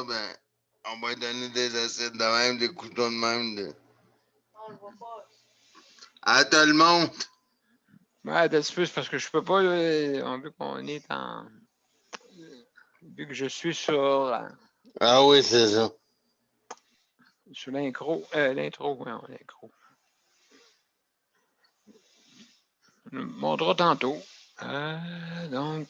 ben, on va lui donner des acides de même, des couteaux de même. Non, je vois pas. Elle te le montre. Ouais, c'est parce que je peux pas, vu qu'on est en. Vu que je suis sur. Ah oui, c'est ça. Sur l'intro. L'intro, oui, l'intro. On le montrera tantôt. Donc.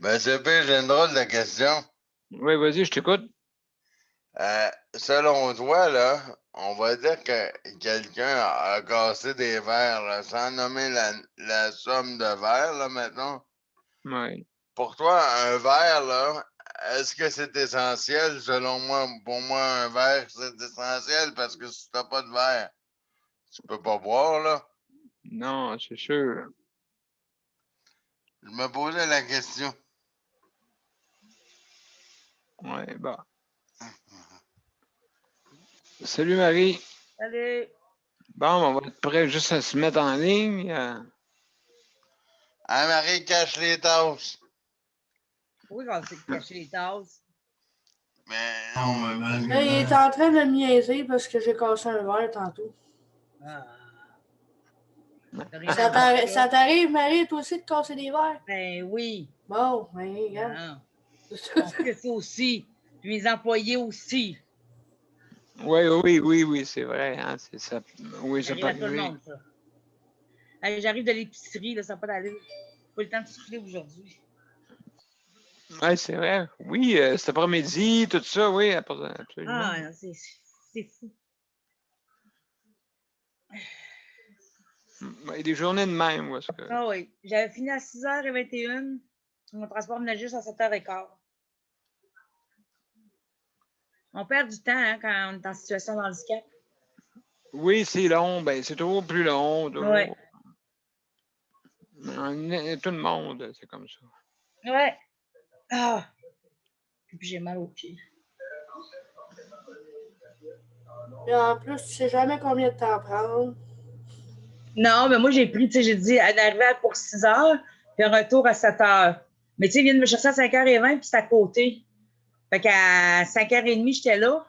Ben, c'est pire, j'ai une drôle de question. Oui, vas-y, je t'écoute. Selon toi, là, on va dire que quelqu'un a cassé des verres, là, sans nommer la somme de verres, là, maintenant. Oui. Pour toi, un verre, là, est-ce que c'est essentiel? Selon moi, pour moi, un verre, c'est essentiel parce que si t'as pas de verre, tu peux pas boire, là. Non, c'est sûr. Je me posais la question. Oui, bon. Salut Marie. Salut. Bon, on va être prêt juste à se mettre en ligne. Hein, Marie, cache les tasses. Oui, on s'est caché les tasses. Mais non, mais Là, il est en train de me niaiser parce que j'ai cassé un verre tantôt. Ah. Ça t'arrive, Marie, toi aussi, de casser des verres? Ben oui. Bon, ben, regarde. Mon fils aussi. Puis mes employés aussi. Oui, c'est vrai. Hein, c'est ça. Oui, ça Ça arrive à tout le monde, ça. Allez, j'arrive de l'épicerie, là, ça n'a pas d'allure. Pas le temps de souffler aujourd'hui. Oui, c'est vrai. Oui, cet après-midi, tout ça, oui, absolument. Ah, c'est fou. Il y a des journées de même. Où est-ce que... Ah oui. J'avais fini à 6h21. Mon transport venait juste à 7h15. On perd du temps hein, quand on est en situation de handicap. Oui, c'est long. Ben, c'est toujours plus long. Toujours. Ouais. Tout le monde, c'est comme ça. Ouais. Ah. Puis j'ai mal aux pieds. Et en plus, tu sais jamais combien de temps prendre. Non, mais moi, j'ai pris, tu sais, j'ai dit un arrivée pour 6h, puis un retour à 7h. Mais tu sais, ils viennent me chercher à 5h20, puis c'est à côté. Fait qu'à 5h30, j'étais là.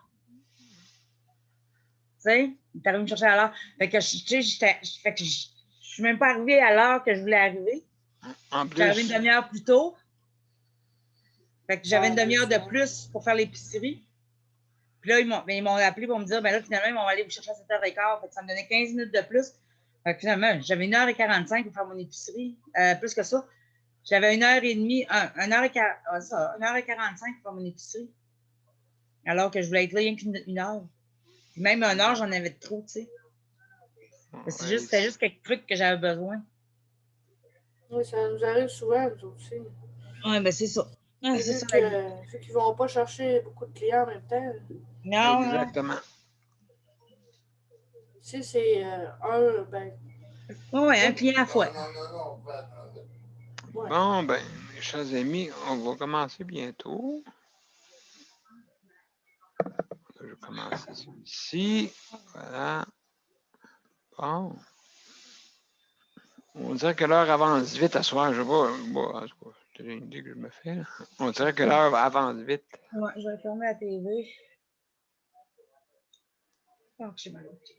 Tu sais, ils est arrivé me chercher à l'heure. Fait que, tu sais, je suis même pas arrivée à l'heure que je voulais arriver. En plus. J'étais arrivée une demi-heure plus tôt. Fait que j'avais une demi-heure de plus pour faire l'épicerie. Puis là, ils m'ont appelé pour me dire, ben là, finalement, ils vont aller vous chercher à 7h15. Fait que ça me donnait 15 minutes de plus. Fait que finalement, j'avais 1h45 pour faire mon épicerie. Plus que ça. J'avais 1h30, 1h45 pour mon épicerie. Alors que je voulais être là rien qu'une heure. Puis même 1 heure, j'en avais trop, tu sais. C'était juste quelques trucs que j'avais besoin. Oui, ça nous arrive souvent, nous aussi. Oui, ben c'est ça. Ah, c'est ça. Ceux qui ne vont pas chercher beaucoup de clients en même temps. Non, exactement. Ici, c'est ben. Oui, un client à la fois. Ouais. Bon, ben, mes chers amis, on va commencer bientôt. Je vais commencer celui-ci. Voilà. Bon. On dirait que l'heure avance vite à soir. Je sais pas. Bon, en tout cas, c'est une idée que je me fais. Là. On dirait que l'heure avance vite. Ouais, je vais fermer la TV. Oh, j'ai mal au pied.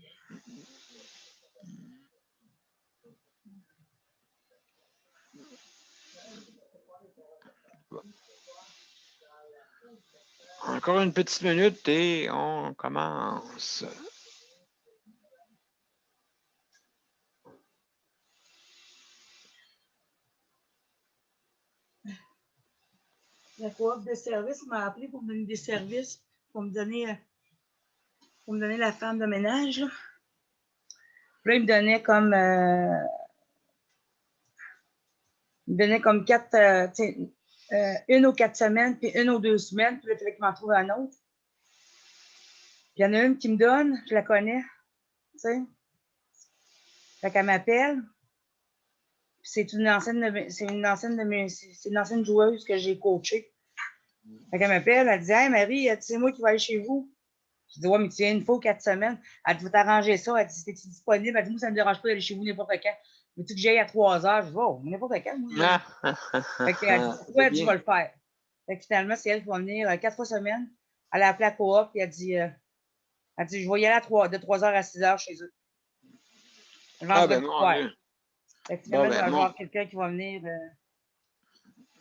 Encore une petite minute et on commence. La coop de service m'a appelé pour me donner des services, pour me donner la femme de ménage. Là, il me donnait comme 4, une aux 4 semaines, puis une aux 2 semaines, puis là, il fallait qu'il m'en trouve un autre. Puis il y en a une qui me donne, je la connais, tu sais. Fait qu'elle m'appelle. C'est une ancienne joueuse que j'ai coachée. Fait qu'elle m'appelle, elle dit: Hey Marie, c'est moi qui vais aller chez vous. Je dis: Ouais, mais tu viens une fois ou 4 semaines. Elle dit: Faut t'arranger ça. Elle dit: Es-tu disponible? Elle dit: Moi, ça ne me dérange pas d'aller chez vous n'importe quand. Veux-tu que j'aille à 3 heures? Je dis: Oh, n'importe quand. Moi, fait qu'elle dit: Pourquoi? Elle dit: Je vais le faire. Fait que finalement, c'est elle qui va venir 4 fois semaine. Elle a appelé la coop et elle dit: Je vais y aller de 3 heures à 6 heures chez eux. Ah, ben non. Fait que finalement, il va y avoir quelqu'un qui va venir.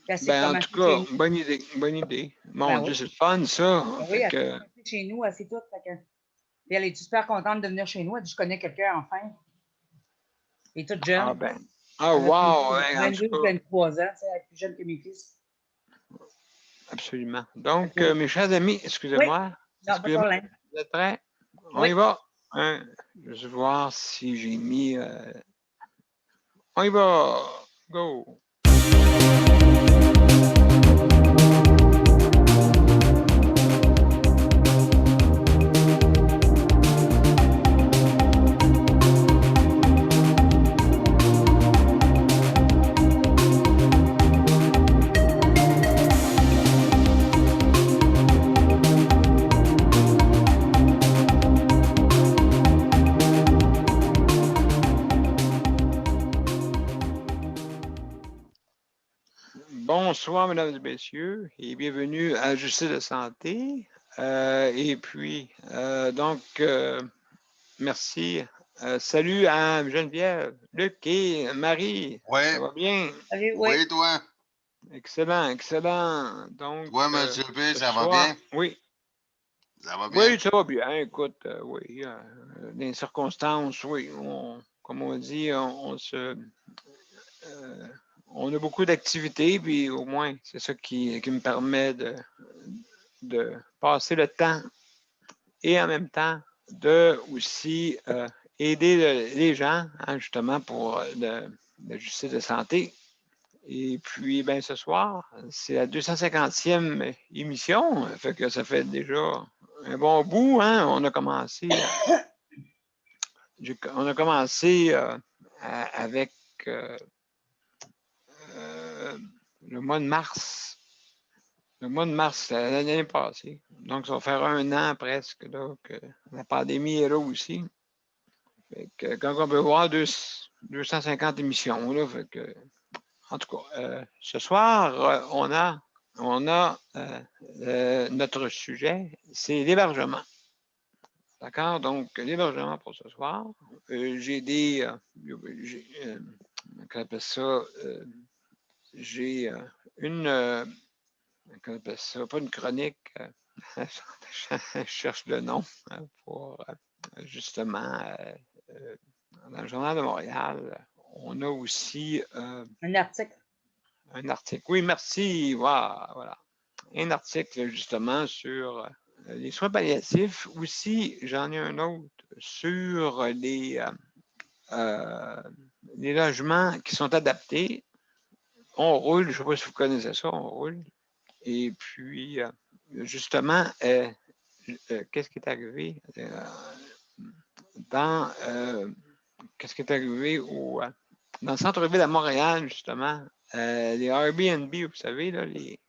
Ben, en tout cas, bonne idée. Bonne idée. Mon Dieu, c'est le fun, ça. Ben oui, elle est chez nous, elle sait tout. Puis elle est super contente de venir chez nous. Elle dit: Je connais quelqu'un, enfin. Elle est toute jeune. Ah, ben. Ah, wow! 22 ou 23 ans, elle est plus jeune que mes fils. Absolument. Donc, mes chers amis, excusez-moi. Oui. Non, pas de problème. Vous êtes prêts? On y va. Je vais voir si j'ai mis... On y va. Go. Bonsoir, mesdames et messieurs, et bienvenue à Justice de santé. Et puis, donc, merci. Salut à Geneviève, Luc et Marie. Oui. Ça va bien? Salut, oui, toi? Excellent, excellent. Donc, toi, M. P, ça va bien? Oui. Ça va bien? Oui, ça va bien. Écoute, oui, dans les circonstances, oui, comme on dit, on a beaucoup d'activités, puis au moins, c'est ça qui me permet de passer le temps et en même temps de aussi aider les gens, hein, justement, pour la justice de santé. Et puis, ben, ce soir, c'est la 250e émission, fait que ça fait déjà un bon bout, hein? On a commencé avec le mois de mars. Le mois de mars, l'année passée. Donc, ça va faire 1 an presque là, que la pandémie est là aussi. Fait que, quand on peut voir 250 émissions, là, fait que, en tout cas, ce soir, on a notre sujet, c'est l'hébergement. D'accord? Donc, l'hébergement pour ce soir. J'ai qu'on appelle ça, j'ai une, qu'on appelle ça, pas une chronique, je cherche le nom pour justement, dans le Journal de Montréal, on a aussi un article. un article. Oui, merci. Voilà. Un article justement sur les soins palliatifs. Aussi, j'en ai un autre sur les logements qui sont adaptés. On roule, je ne sais pas si vous connaissez ça, on roule. Et puis, justement, qu'est-ce qui est arrivé qu'est-ce qui est arrivé dans le centre-ville à Montréal, justement, les Airbnb, vous savez, là, les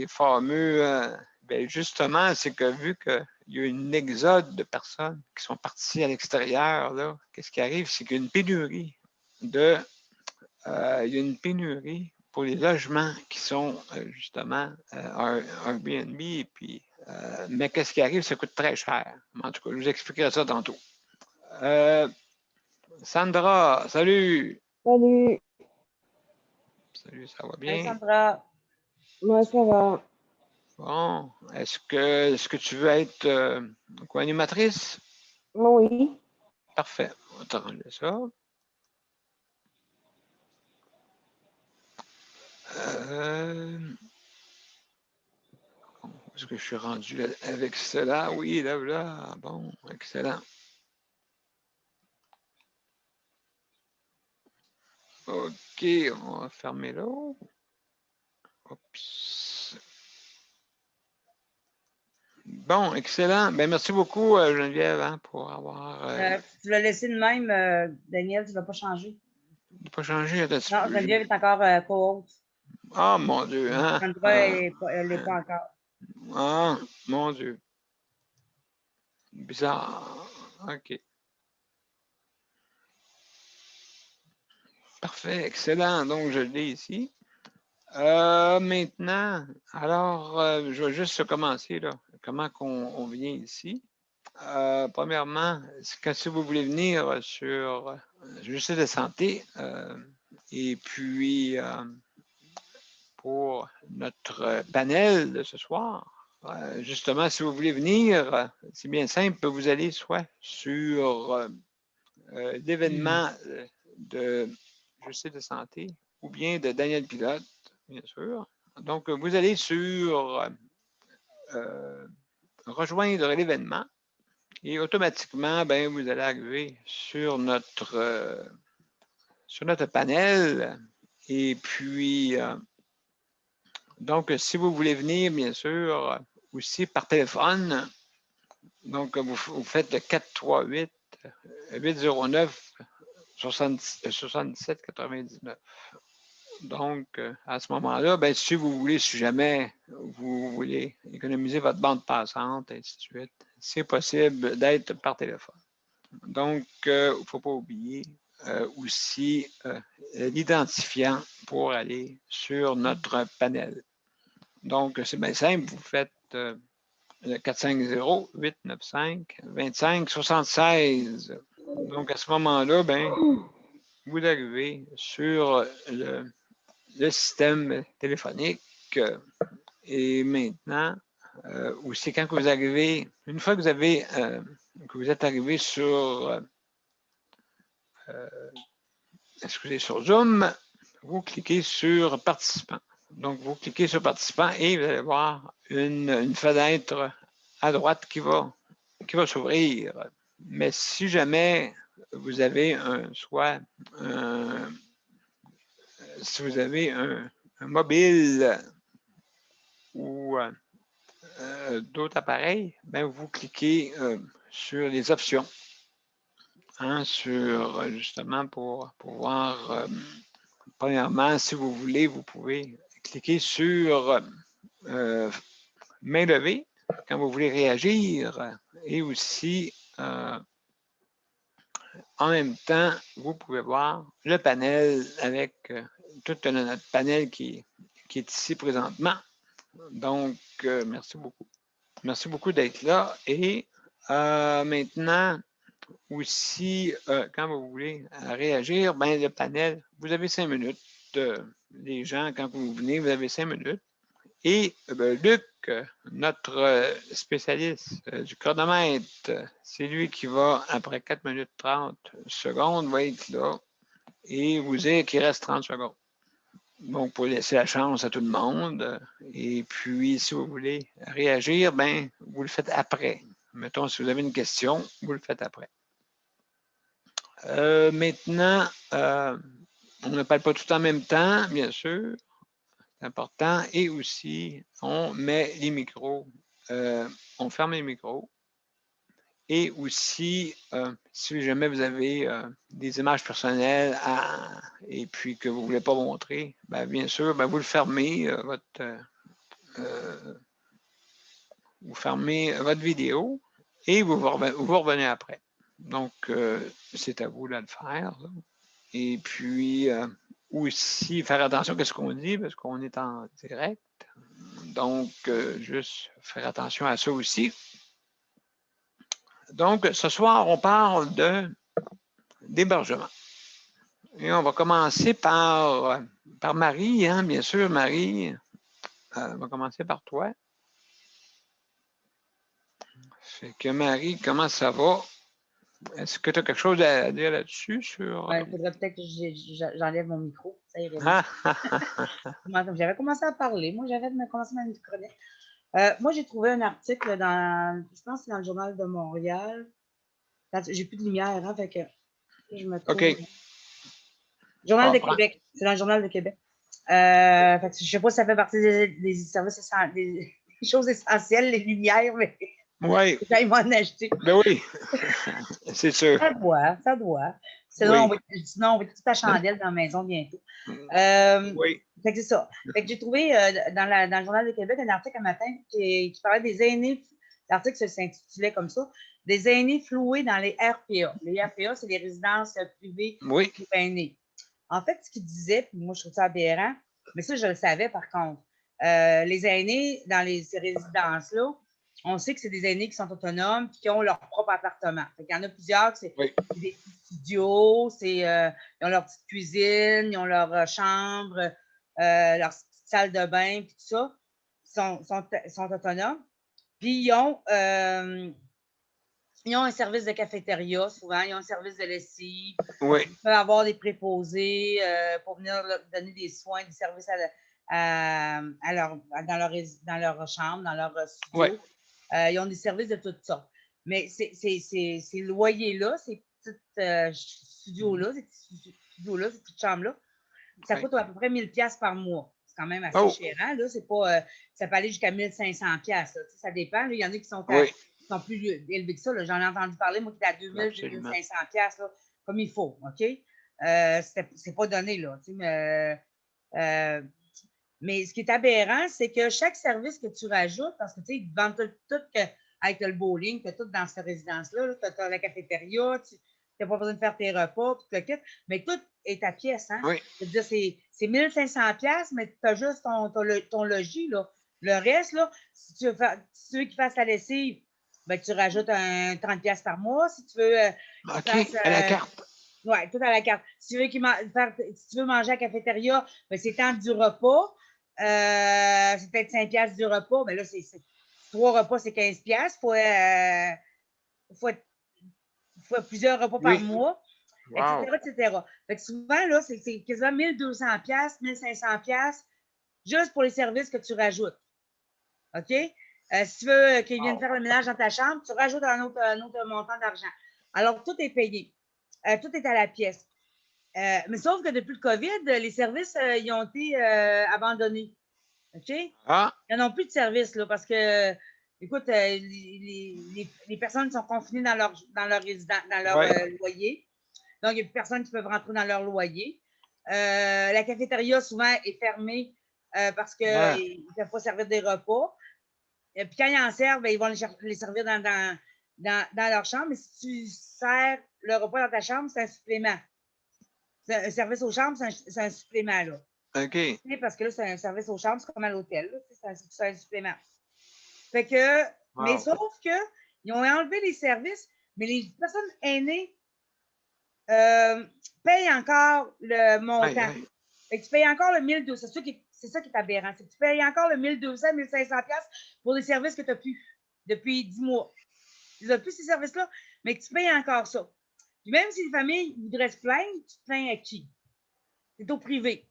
fameux, ben justement, c'est que vu qu'il y a une exode de personnes qui sont parties à l'extérieur, là, qu'est-ce qui arrive? C'est qu'il y a une pénurie il y a une pénurie pour les logements qui sont justement Airbnb. Et puis, mais qu'est-ce qui arrive? Ça coûte très cher. En tout cas, je vous expliquerai ça tantôt. Sandra, salut! Salut, Salut, ça va Hey, bien? Sandra. moi ça va. Bon, est-ce que tu veux être co-animatrice? Oui, Parfait, on va t'arranger ça. Est-ce que je suis rendu là avec cela? Oui, là. Bon, excellent. OK, on va fermer là. Oups. Bon, excellent. Ben, merci beaucoup, Geneviève, hein, pour avoir Tu l'as laissé de même, Daniel, tu ne l'as pas changé. pas changé. Non, Geneviève est encore co-haute. Ah, mon Dieu, hein? Sandra, elle n'est pas encore. Ah, mon Dieu. Bizarre. OK. Parfait, excellent. Donc, je l'ai ici. Maintenant, alors, je vais juste commencer, là. Comment on vient ici? Premièrement, si vous voulez venir sur le site de santé, et puis pour notre panel de ce soir, justement, si vous voulez venir, c'est bien simple, vous allez soit sur l'événement de Je sais de santé ou bien de Daniel Pilote, bien sûr. Donc, vous allez sur rejoindre l'événement et automatiquement, ben, vous allez arriver sur notre panel. Et puis, donc, si vous voulez venir, bien sûr, aussi par téléphone, donc vous faites le 438-809-7799. Donc, à ce moment-là, ben, si vous voulez, si jamais vous voulez économiser votre bande passante, ainsi de suite, c'est possible d'être par téléphone. Donc, il ne faut pas oublier aussi l'identifiant pour aller sur notre panel. Donc, c'est bien simple, vous faites le 450-895-2576. Donc, à ce moment-là, ben, vous arrivez sur le système téléphonique. Et maintenant, aussi, quand vous arrivez, une fois que vous êtes arrivé sur sur Zoom, vous cliquez sur Participants. Donc, vous cliquez sur Participants et vous allez voir une fenêtre à droite qui va s'ouvrir. Mais si jamais vous avez si vous avez un mobile ou d'autres appareils, ben vous cliquez sur les options. Hein, justement pour pouvoir, premièrement, si vous voulez, vous pouvez cliquer sur main levée quand vous voulez réagir et aussi en même temps, vous pouvez voir le panel avec tout notre panel qui est ici présentement. Donc, merci beaucoup. Merci beaucoup d'être là. Et maintenant, aussi, quand vous voulez réagir, ben, le panel, vous avez 5 minutes. Les gens, quand vous venez, vous avez 5 minutes. Et Luc, notre spécialiste du chronomètre, c'est lui qui va, après 4 minutes 30 secondes, va être là et vous dire qu'il reste 30 secondes. Donc, pour laisser la chance à tout le monde. Et puis, si vous voulez réagir, ben, vous le faites après. Mettons, si vous avez une question, vous le faites après. Maintenant, on ne parle pas tout en même temps, bien sûr. C'est important. Et aussi, on met les micros. On ferme les micros. Et aussi, si jamais vous avez des images personnelles et puis que vous ne voulez pas montrer, ben, bien sûr, ben, vous le fermez, vous fermez votre vidéo et vous revenez après. Donc, c'est à vous de le faire. Là. Et puis, aussi, faire attention à ce qu'on dit parce qu'on est en direct. Donc, juste faire attention à ça aussi. Donc, ce soir, on parle d'hébergement. Et on va commencer par Marie, hein, bien sûr, Marie. On va commencer par toi. Fait que Marie, comment ça va? Est-ce que tu as quelque chose à dire là-dessus? Il faudrait peut-être que j'enlève mon micro. Ça irait mieux. J'avais commencé à parler. Moi, j'avais commencé ma chronique. Moi, j'ai trouvé un article je pense que c'est dans le Journal de Montréal. J'ai plus de lumière, hein, fait que je me trouve. OK. Journal de Québec. C'est dans le Journal de Québec. Fait que je ne sais pas si ça fait partie des services des choses essentielles, les lumières, mais oui. Ils m'en acheter. Ben oui, c'est sûr. Ça doit. Sinon, oui. on va tout à chandelle dans la maison bientôt. Oui. Fait que c'est ça. Fait que j'ai trouvé dans le Journal de Québec un article un matin qui parlait des aînés. L'article s'intitulait comme ça, des aînés floués dans les RPA. Les RPA, c'est les résidences privées pour aînés. En fait, ce qu'il disait, puis moi, je trouve ça aberrant, mais ça, je le savais par contre. Les aînés dans ces résidences-là, on sait que c'est des aînés qui sont autonomes et qui ont leur propre appartement. Il y en a plusieurs, c'est des petits studios, ils ont leur petite cuisine, ils ont leur chambre, leur petite salle de bain, puis tout ça. Ils sont autonomes. Puis ils ont un service de cafétéria, souvent. Ils ont un service de lessive. Oui. Ils peuvent avoir des préposés pour venir donner des soins, des services dans leur chambre, dans leur studio. Oui. Ils ont des services de toutes sortes. Mais ces loyers-là, ces petits studios-là, ces petites chambres-là, ça coûte à peu près 1 000 $ par mois. C'est quand même assez cher. Hein, là, c'est pas, ça peut aller jusqu'à 1 500 $. Ça dépend. Là, il y en a qui sont, plus élevés que ça. J'en ai entendu parler, moi, qui est à 2 000, 2 500 $, comme il faut. OK? C'est pas donné, là. Mais ce qui est aberrant, c'est que chaque service que tu rajoutes, parce que tu sais, ils te vendent tout avec le bowling, tu as tout dans cette résidence-là, tu as la cafétéria, tu n'as pas besoin de faire tes repas, puis tu le quittes, mais tout est à pièce. Hein? Oui. C'est-à-dire, c'est 1 500 $, mais tu as juste ton logis. Là. Le reste, là, si tu veux qu'ils fassent la lessive, ben, tu rajoutes un 30 $ par mois. Si tu veux. OK, à la carte. Oui, tout à la carte. Si tu veux manger à la cafétéria, ben, c'est temps du repas. C'est peut-être 5 $ du repas. Mais là, c'est 3 repas, c'est 15 $. Faut plusieurs repas par mois, etc. Fait que souvent, là, c'est quasiment 1 200 $, 1 500 $ juste pour les services que tu rajoutes. OK? Si tu veux qu'ils viennent faire le ménage dans ta chambre, tu rajoutes un autre montant d'argent. Alors, tout est payé. Tout est à la pièce. Mais sauf que depuis le COVID, les services, ils ont été abandonnés. OK? Ils n'en ont plus de services, là, parce que, écoute, les personnes sont confinées dans leur loyer. Donc, il n'y a plus personne qui peut rentrer dans leur loyer. La cafétéria, souvent, est fermée parce qu'ils ne peuvent pas servir des repas. Et puis, quand ils en servent, ils vont les servir dans leur chambre. Mais si tu sers le repas dans ta chambre, c'est un supplément. Un service aux chambres, c'est un supplément, là. OK. Parce que là, c'est un service aux chambres, c'est comme à l'hôtel. C'est un supplément. Fait que, mais sauf qu'ils ont enlevé les services, mais les personnes aînées payent encore le montant. Fait que tu payes encore le 1 200. C'est ça qui est aberrant. C'est que tu payes encore le 1 200, 1 500 $ pour des services que tu n'as plus depuis 10 mois. Tu n'as plus ces services-là, mais que tu payes encore ça. Puis même si les familles voudraient se plaindre, tu te plains à qui? C'est au privé.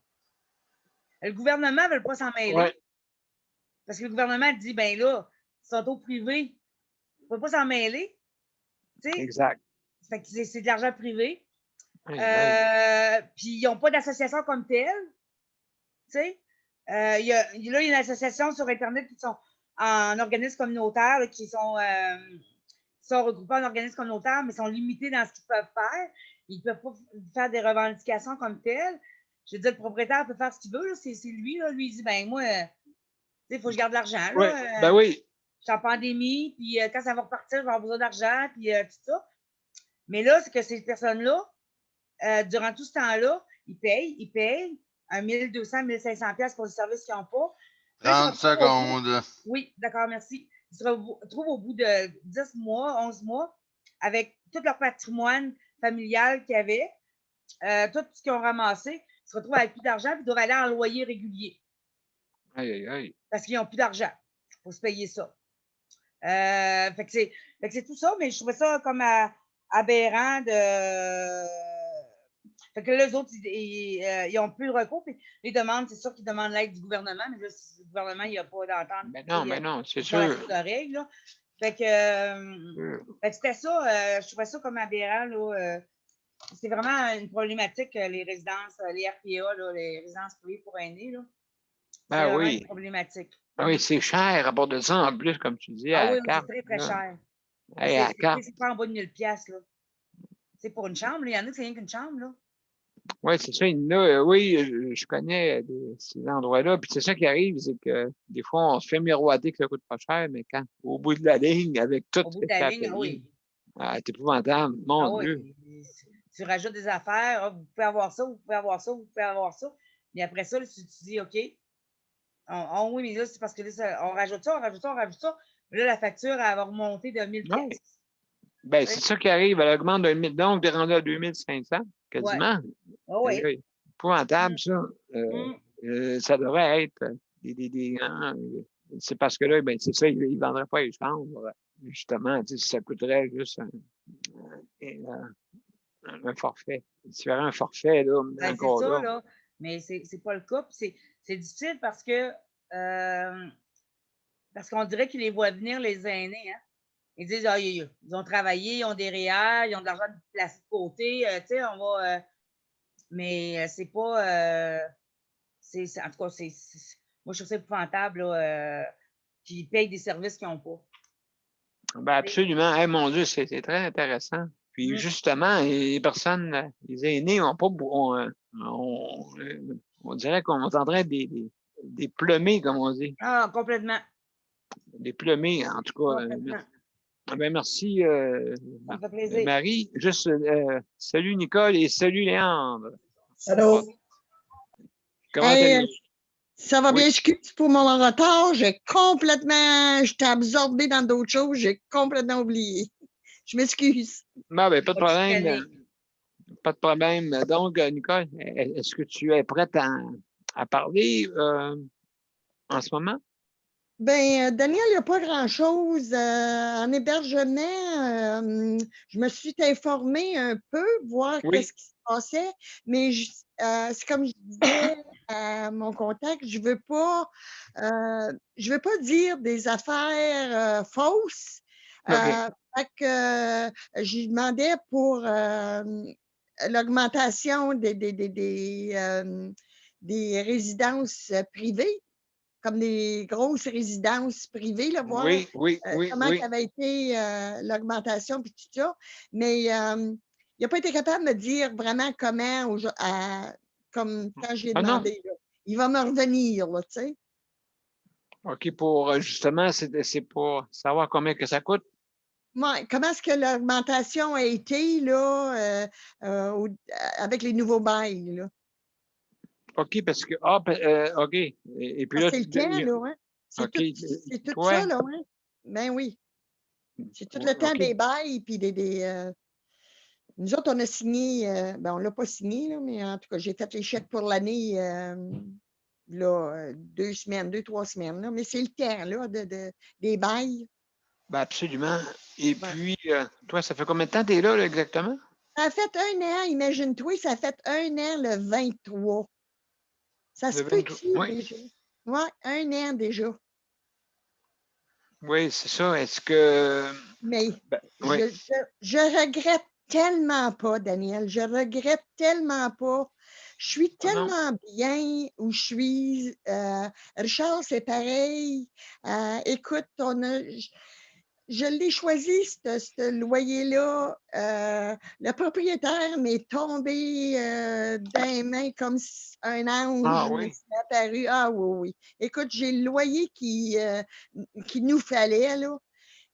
Le gouvernement ne veut pas s'en mêler. Ouais. Parce que le gouvernement dit, ben là, c'est auto-privé. Il ne faut pas s'en mêler. Tu sais? Exact. Fait que c'est de l'argent privé. Aïe, aïe. Puis ils n'ont pas d'association comme telle. Tu sais? Là, il y a une association sur Internet qui sont en organisme communautaire, là, qui sont regroupés en organisme communautaire, mais sont limités dans ce qu'ils peuvent faire. Ils ne peuvent pas faire des revendications comme telles. Je veux dire, le propriétaire peut faire ce qu'il veut. Là. C'est lui, là. Lui, il dit, ben moi, il faut que je garde l'argent. Ouais. Ben oui. Je suis en pandémie, puis quand ça va repartir, je vais avoir besoin d'argent, puis tout ça. Mais là, c'est que ces personnes-là, durant tout ce temps-là, ils payent 1 200, 1 500 pièces pour le service qu'ils n'ont pas. 30 secondes. Oui, d'accord, merci. Ils se retrouvent au bout de 10 mois, 11 mois, avec tout leur patrimoine familial qu'ils avaient, tout ce qu'ils ont ramassé, ils se retrouvent avec plus d'argent, puis ils doivent aller en loyer régulier. Aïe, aïe, aïe. Parce qu'ils n'ont plus d'argent pour se payer ça. Fait que c'est tout ça, mais je trouvais ça comme aberrant de. Fait que là, les autres, ils n'ont plus le recours. Puis les demandes, c'est sûr qu'ils demandent l'aide du gouvernement, mais là, le gouvernement, il n'y a pas d'entente. Mais non, c'est sûr. Règle, là. Fait que c'était ça, je trouvais ça comme aberrant. Là, c'est vraiment une problématique, les résidences, les RPA, là, les résidences privées pour aînés. Là. Ben c'est oui. une problématique. Ben oui, c'est cher à bord de ça en plus, comme tu dis. Ah oui, carte, c'est très, très cher. Hey, c'est pas en bas de 1000 $. Là. C'est pour une chambre. Il y en a qui c'est rien qu'une chambre. Là. Oui, c'est ça. Oui, je connais ces endroits-là. Puis c'est ça qui arrive, c'est que des fois, on se fait miroiter que ça coûte pas cher, mais quand, au bout de la ligne, avec tout ce que tu as payé, oui. C'est épouvantable. Mon Dieu. Oui. Tu rajoutes des affaires. Vous pouvez avoir ça, vous pouvez avoir ça, vous pouvez avoir ça. Mais après ça, là, tu dis, OK. Oui, mais là, c'est parce que là, on rajoute ça, on rajoute ça, on rajoute ça. Là, la facture, elle va remonter de 1000 $. Oui. Ben, c'est ça qui arrive. Elle augmente de 1000, donc, tu es rendu à 2500, quasiment. Oui. C'est épouvantable, ça. Ça devrait être c'est parce que là, ben, c'est ça, ils ne vendraient pas les chambres. Justement, ça coûterait juste un forfait. Tu ferais un forfait, là, ben, encore c'est ça, là. Mais c'est pas le cas. C'est difficile parce que parce qu'on dirait qu'ils les voient venir, les aînés, hein. Ils disent, ils ont travaillé, ils ont des réels, ils ont de l'argent placé de côté, tu sais, on va... mais c'est pas... en tout cas, moi, je trouve ça épouvantable, là, qu'ils payent des services qu'ils n'ont pas. Ben absolument. Hey, mon Dieu, c'est très intéressant. Puis justement, les personnes, les aînés n'ont pas... On dirait qu'on est en train des plumés, comme on dit. Ah, complètement. Des plumés, en tout cas. Ben merci, ça me fait plaisir. Marie. Juste, salut Nicole et salut Léandre. Allô? Comment allez-vous? Ça va bien, excuse pour mon retard. J'étais absorbée dans d'autres choses, j'ai complètement oublié. Je m'excuse. Ben, pas de problème. Pas de problème. Donc, Nicole, est-ce que tu es prête à parler en ce moment? Bien, Daniel, il n'y a pas grand-chose. En hébergement, je me suis informée un peu, voir qu'est-ce qui se passait, mais c'est comme je disais à mon contact, je veux pas dire des affaires fausses. Fait que j'ai demandé pour l'augmentation des résidences privées, comme des grosses résidences privées, là, voir comment avait été l'augmentation puis tout ça. Mais il n'a pas été capable de me dire vraiment comment, comme quand j'ai demandé. Là. Il va me revenir, là, tu sais. OK, pour justement, c'est pour savoir combien que ça coûte. Ouais, comment est-ce que l'augmentation a été là, avec les nouveaux bails, là? OK, parce que OK. Et puis là, c'est le temps, là, hein? C'est tout ça, là, hein? Ben oui. C'est tout le temps des bails, puis nous autres, on a signé, on ne l'a pas signé, là, mais en tout cas, j'ai fait les chèques pour l'année, là, 2 semaines, 2-3 semaines, là, mais c'est le temps, là, des bails. Ben absolument. Et puis, toi, ça fait combien de temps que tu es là, exactement? Ça a fait 1 an, imagine-toi, ça a fait 1 an le 23. Ça se Le peut 23 qu'il oui. déjà? Oui, 1 an déjà. Oui, c'est ça. Est-ce que. Mais Ben, oui. je regrette tellement pas, Daniel. Je regrette tellement pas. Je suis Ah non. tellement bien où je suis. Richard, c'est pareil. Écoute, je l'ai choisi, ce loyer-là. Le propriétaire m'est tombé dans les mains comme un Ah ange me oui. s'est apparu. Ah oui, oui. Écoute, j'ai le loyer qui nous fallait, là.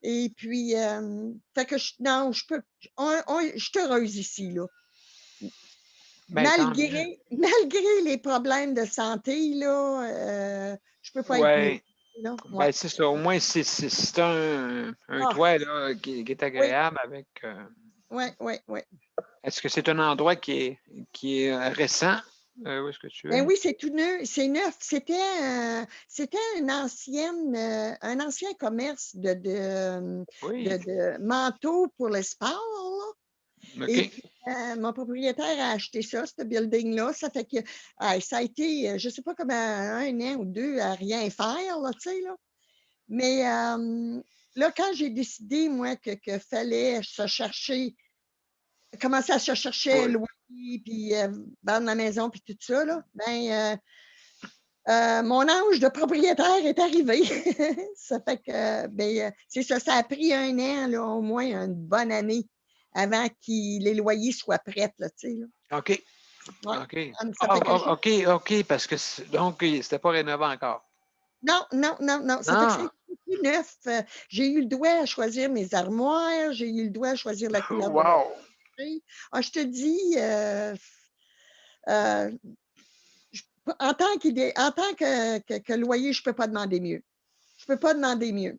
Et puis, fait que non, je peux, je suis heureuse ici, là. Ben, tant mieux. Malgré les problèmes de santé, là, je peux pas être mieux. Oui. Là. Ben, Ouais. c'est ça. Au moins, c'est un Ah, toit là, qui est oui, agréable avec. oui, oui, oui. Est-ce que c'est un endroit qui est récent? Où est-ce que tu Ben es? oui, c'est tout neuf, c'est neuf. C'était un ancien commerce Oui. de manteaux pour le sport, là. Et OK. puis, mon propriétaire a acheté ça, ce building-là. Ça fait que ça a été, je ne sais pas comment, 1 an ou 2 à rien faire, là, tu sais, là. Mais là, quand j'ai décidé, moi, que fallait se chercher, commencer à se chercher Oui. loyer, puis vendre la maison, puis tout ça, là, ben, mon ange de propriétaire est arrivé. Ça fait que, ben, c'est ça, ça a pris 1 an, là, au moins une bonne année avant que les loyers soient prêts, là, tu sais, là. OK. Ouais. OK. Ça fait que OK, OK, parce que donc, c'était pas rénové encore. non, non, non, non. Ça fait que Ah! c'est tout neuf. J'ai eu le droit à choisir mes armoires, j'ai eu le droit à choisir la couleur de Wow! plancher. Ah, je te dis, euh, en tant que loyer, je ne peux pas demander mieux. Je ne peux pas demander mieux.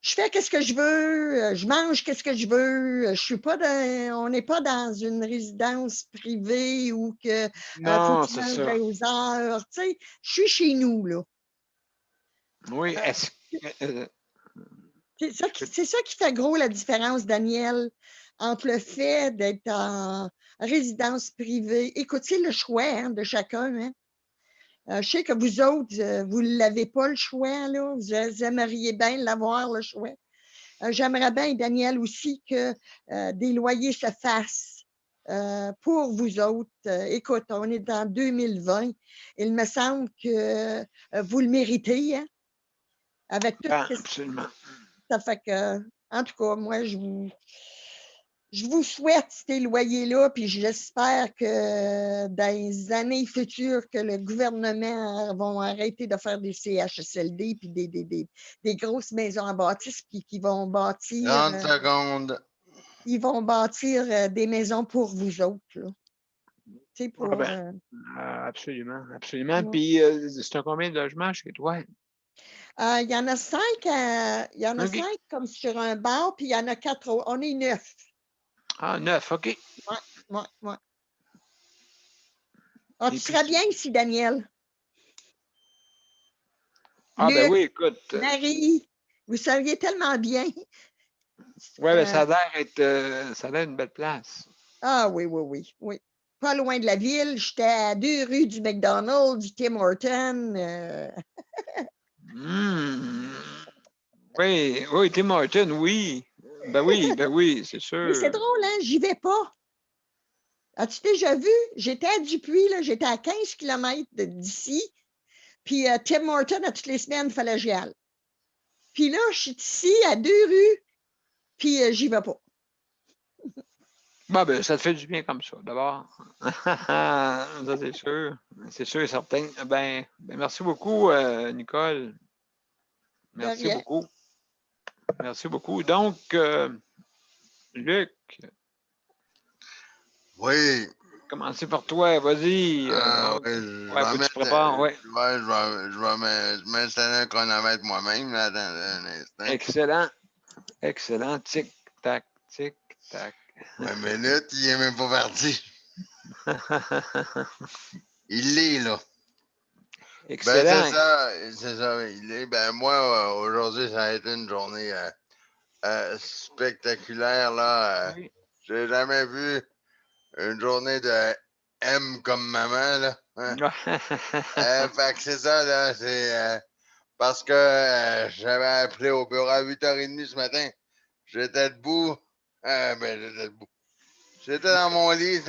Je fais qu'est-ce que je veux, je mange qu'est-ce que je veux. Je suis pas on n'est pas dans une résidence privée où que faut que Non, tu c'est manges ça. aux heures. Tu sais, je suis chez nous, là. Oui, Euh, est-ce que. c'est ça qui fait gros la différence, Daniel, entre le fait d'être en résidence privée. Écoute, c'est le choix hein, de chacun. Hein. Je sais que vous autres, vous ne l'avez pas le choix, là. Vous aimeriez bien l'avoir, le choix. J'aimerais bien, Daniel, aussi que des loyers se fassent pour vous autres. Écoute, on est en 2020. Il me semble que vous le méritez, hein, avec tout Ben, ce que absolument. ça fait que, en tout cas, moi, je vous souhaite ces loyers-là, puis j'espère que dans les années futures, que le gouvernement va arrêter de faire des CHSLD puis des grosses maisons en bâtisse qui vont bâtir. 30 secondes. Ils vont bâtir des maisons pour vous autres. Là. Tu sais, Ah pour. ben, absolument, absolument. Ouais. Puis, c'est un combien de logements chez toi? Il y en a 5, il y en a OK. 5 comme sur un bar, puis il y en a 4 autres. On est 9. Ah, 9, OK. Ouais, ouais, ouais. Ah, tu Et puis, serais bien ici, Daniel. ah, ben Luc, oui, écoute. Marie, vous seriez tellement bien. Ouais, ben, Euh, ça a l'air une belle place. ah oui, oui, oui, oui. Pas loin de la ville. J'étais à 2 rues du McDonald's, du Tim Hortons. Mmh. Oui, oui, Tim Hortons, oui. Ben oui, c'est Mais c'est sûr. drôle, hein? J'y vais pas. As-tu déjà vu? J'étais à Dupuis, là, j'étais à 15 km d'ici. Puis Tim Hortons, à toutes les semaines, il fallait que j'y aille. Puis là, je suis ici, à 2 rues, puis j'y vais pas. Bon, ben, ça te fait du bien comme ça, d'abord. Ça, c'est sûr. C'est sûr et certain. Ben merci beaucoup, Nicole. De Merci rien. beaucoup. Merci beaucoup. Donc, Luc, Oui. commencez par toi. Vas-y. Ah, Donc, ouais, je ouais, vais faut que tu mettre. prépares. Ouais. Ouais, je vais m'installer un chronomètre moi-même, là, dans un instant. Excellent. Excellent. Tic-tac, tic-tac. 20 minutes, il est même pas parti. Il l'est, là. Ben, Excellent. c'est ça, il est. Ben, moi, aujourd'hui, ça a été une journée spectaculaire, là. Oui. J'ai jamais vu une journée de M comme maman, là. Hein. Fait que c'est ça, là. C'est parce que j'avais appelé au bureau à 8h30 ce matin. J'étais debout. J'étais debout. J'étais dans mon lit.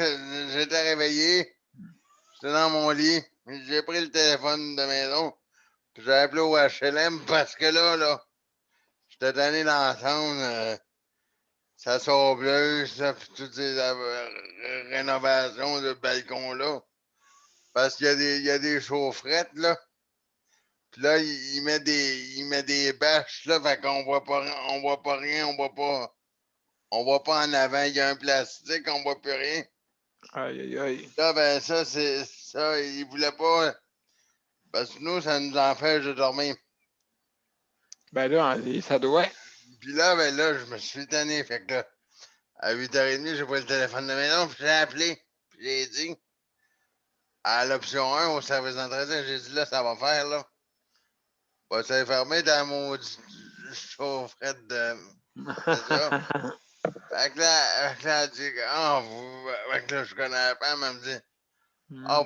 J'étais réveillé. J'étais dans mon lit. J'ai pris le téléphone de maison. Puis j'ai appelé au HLM parce que là, j'étais tanné d'entendre ça saubleuse, ça, puis toutes ces rénovations de balcon-là. Parce qu'il y a des chaufferettes, là. Puis là, il met des bâches, là, fait qu'on voit pas rien, on voit pas en avant, il y a un plastique, on voit plus rien. Aïe, aïe, aïe. Là, ben, ça, c'est ça, il voulait pas, parce que nous, ça nous empêche de dormir. Ben là, ça doit. Puis là, ben là, je me suis tanné, fait que là, à 8h30, j'ai pris le téléphone de maison, puis j'ai appelé, puis j'ai dit, à l'option 1, au service d'entretien, j'ai dit, là, ça va faire, là. Va se fermer dans mon chaufferette de... C'est ça. Fait que là, elle dit, fait que là, je connais la femme, elle me dit,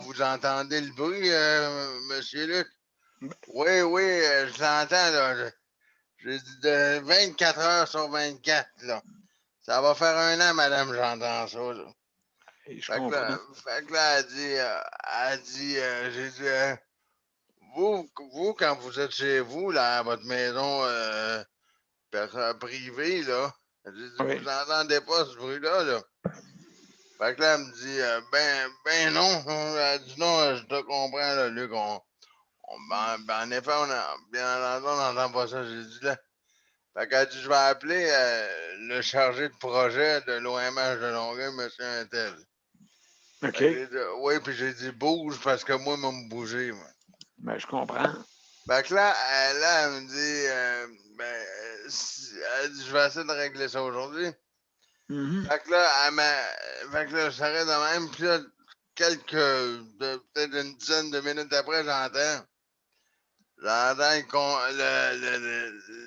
vous entendez le bruit, monsieur Luc? Oui, je l'entends, là. J'ai dit de 24 heures sur 24, là. Ça va faire 1 an, madame, j'entends ça, là. Fait que là, elle dit, j'ai dit, vous, quand vous êtes chez vous, là, à votre maison privée, là, j'ai dit, vous n'entendez pas ce bruit-là, là? Fait que là, elle me dit, ben non. Elle dit, non, je te comprends, là, Luc. En effet, bien entendu, on n'entend pas ça. J'ai dit, là. Fait qu'elle dit, je vais appeler le chargé de projet de l'OMH de Longueuil, M. Intel. OK. Dit, oui, puis j'ai dit, bouge parce que moi, il m'a me bougé, moi. Ben, je comprends. Fait que là, elle me dit, elle dit, je vais essayer de régler ça aujourd'hui. Fait que là, fait que là, ça reste de même. Puis là, peut-être une dizaine de minutes après, j'entends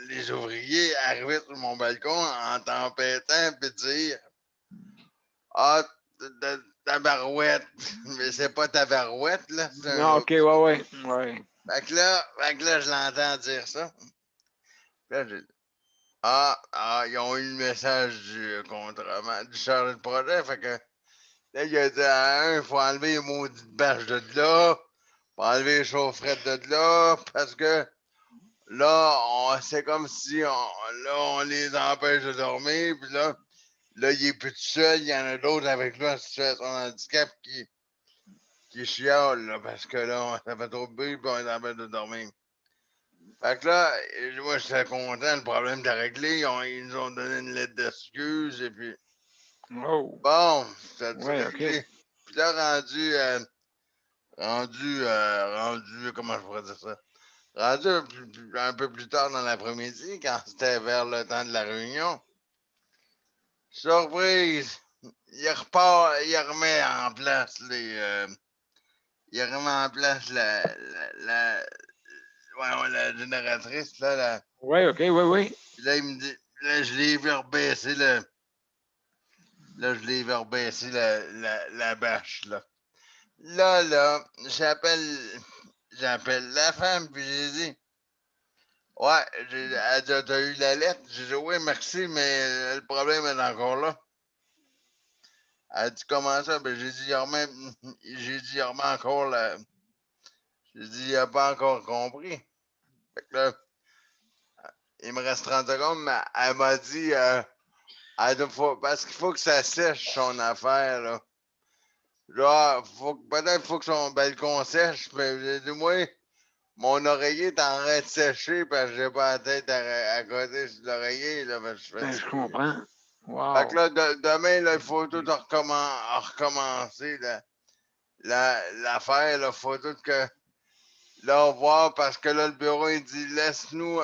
les ouvriers arriver sur mon balcon en tempêtant puis dire Ah, tabarouette. Mais c'est pas tabarouette, là. Non, OK, ouais. Fait que là, je l'entends dire ça. Puis là, j'ai dit ils ont eu le message du chargé de projet. Fait que là, il a dit à un, il faut enlever les maudites bâches de là, faut enlever les chaufferettes de là, parce que là, c'est comme si on les empêche de dormir, puis là, il est plus tout seul, il y en a d'autres avec lui en situation de handicap qui chialent, là, parce que là, ça fait trop de bruit, puis on les empêche de dormir. Fait que là, moi, j'étais content, le problème était réglé, ils nous ont donné une lettre d'excuse, et puis... Oh. Bon, c'était Ouais, réglé. OK. Puis là, rendu, comment je pourrais dire ça? Rendu un peu plus tard dans l'après-midi, quand c'était vers le temps de la réunion, surprise, il remet en place il remet en place la génératrice, là. Ouais, OK, oui. Puis là, il me dit, là, je l'ai vu rebaisser la bâche, là. Là, j'appelle la femme, puis j'ai dit, ouais, elle dit, t'as eu la lettre? J'ai dit, oui, merci, mais le problème est encore là. Elle dit, comment ça? Ben, j'ai dit, il remet encore la. J'ai dit, il n'a pas encore compris. Fait que là, il me reste 30 secondes, mais elle m'a dit, parce qu'il faut que ça sèche son affaire, là. Là, peut-être qu'il faut que son balcon sèche, mais j'ai dit, moi, mon oreiller est en train de sécher parce que j'ai pas la tête à côté de l'oreiller. Là, Je comprends. Wow. Fait que là, demain, là, il faut tout recommencer l'affaire. Il faut tout que. Là, voir parce que là, le bureau, il dit laisse-nous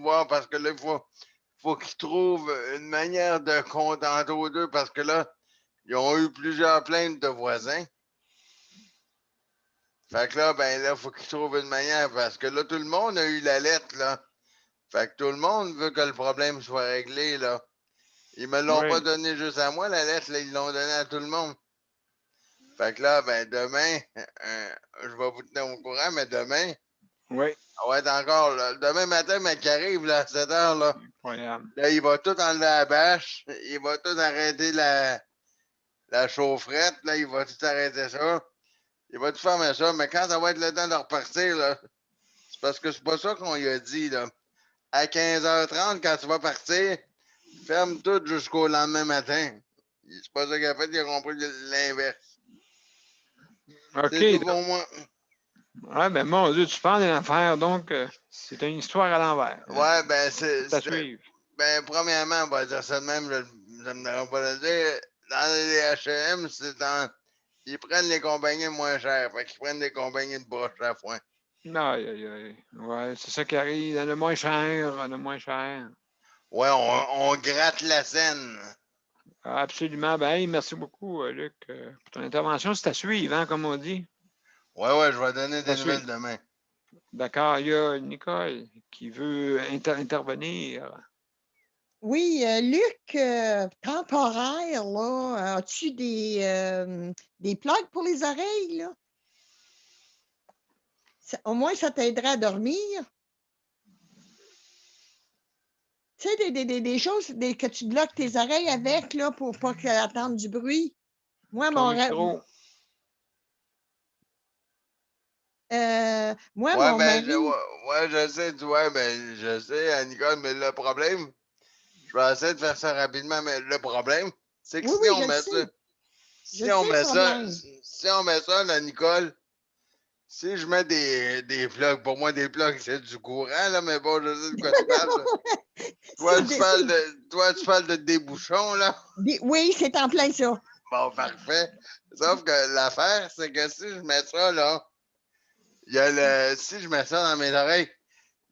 voir parce que là, il faut qu'ils trouvent une manière de contenter aux deux parce que là, ils ont eu plusieurs plaintes de voisins. Fait que là, ben là, il faut qu'ils trouvent une manière parce que là, tout le monde a eu la lettre, là. Fait que tout le monde veut que le problème soit réglé, là. Ils me l'ont pas donné juste à moi, la lettre, là, ils l'ont donné à tout le monde. Fait que là, ben demain, je vais vous tenir au courant, mais demain, Oui. on va être encore là. Demain matin, mec qui arrive là, à 7 heures, là. Incroyable. Là, il va tout enlever la bâche. Il va tout arrêter la chaufferette. Là, il va tout arrêter ça. Il va tout fermer ça. Mais quand ça va être le temps de repartir, là, c'est parce que c'est pas ça qu'on lui a dit, là. À 15h30, quand tu vas partir, ferme tout jusqu'au lendemain matin. C'est pas ça qu'il a fait, il a compris l'inverse. OK. C'est tout pour moi. Ouais, ben mon Dieu, tu parles d'une affaire, donc c'est une histoire à l'envers. Hein? Ouais, ben c'est. Ça suivre. Ben, premièrement, on va dire ça de même, ça me dérange pas de le dire. Dans les H&M, ils prennent les compagnies moins chères. Fait qu'ils prennent des compagnies de broche à foin. Aïe, aïe, aïe. Ouais, c'est ça qui arrive. Le moins cher, le moins cher. Ouais, on gratte la scène. Absolument. Ben, hey, merci beaucoup, Luc, pour ton intervention. C'est à suivre, hein, comme on dit. Ouais, je vais donner des À suivre. nouvelles demain. D'accord. Il y a Nicole qui veut intervenir. Oui, Luc, temporaire, là, as-tu des plugs pour les oreilles, là? Au moins, ça t'aiderait à dormir. Tu sais, des choses que tu bloques tes oreilles avec, là, pour pas qu'elles entendent du bruit. Moi, Ton micro. Moi, Ouais, mon ben, mari... je sais, ben, je sais, Nicole, mais le problème, je vais essayer de faire ça rapidement, mais le problème, c'est que Oui, si oui, on je le met sais. ça, Je sais le problème. si on met ça, là, Nicole, si je mets des plugs, pour moi, des plugs, c'est du courant, là, mais bon, je sais de quoi tu parles. Là. Toi, tu parles de débouchons, là. Oui, c'est en plein ça. Bon, parfait. Sauf que l'affaire, c'est que si je mets ça, là, si je mets ça dans mes oreilles,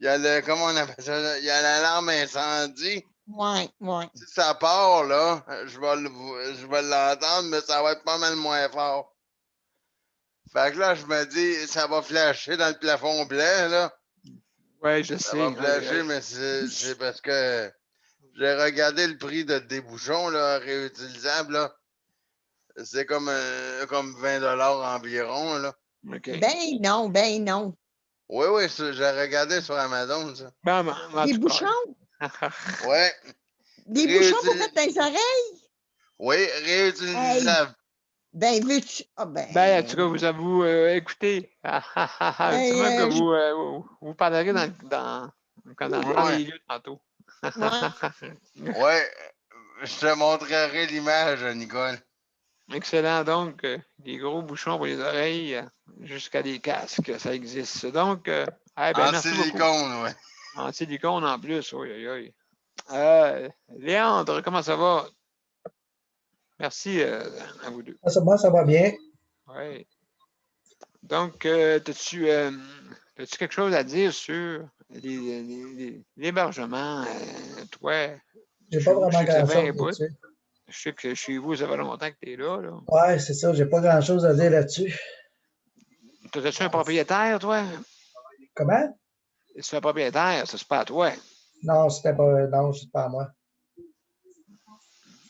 il y a comment on appelle ça, là? Il y a l'alarme incendie. Ouais. Si ça part, là, je vais l'entendre, mais ça va être pas mal moins fort. Fait que là, je me dis, ça va flasher dans le plafond blanc, là. Oui, je Ça sais. va flasher, mais c'est parce que j'ai regardé le prix de débouchon, là, réutilisable, là. C'est comme 20 $ environ, là. OK. Ben non. Oui, j'ai regardé sur Amazon, ça. Ben, Des bouchons? Ouais. Des bouchons pour mettre dans les oreilles? Oui, réutilisable. Ben, veux-tu... Ah, ben... Ben, en tout cas, vous avez écoutez. C'est même que vous parlerez dans les lieux tantôt. Ouais, je te montrerai l'image, Nicole. Excellent. Donc, des gros bouchons pour les oreilles jusqu'à des casques, ça existe. Donc, ben, En merci silicone, beaucoup. ouais. En silicone en plus, oui. Léandre, comment ça va? Merci à vous deux. Moi, ça va bien. Oui. Donc, as-tu quelque chose à dire sur l'hébergement, toi? J'ai pas vraiment grand-chose là-dessus. Je sais que chez vous, ça fait longtemps que tu es là. Oui, c'est ça. J'ai pas grand-chose à dire là-dessus. T'as-tu un propriétaire, toi? Comment? C'est un propriétaire, ça, c'est pas à toi. Non, c'est pas à moi.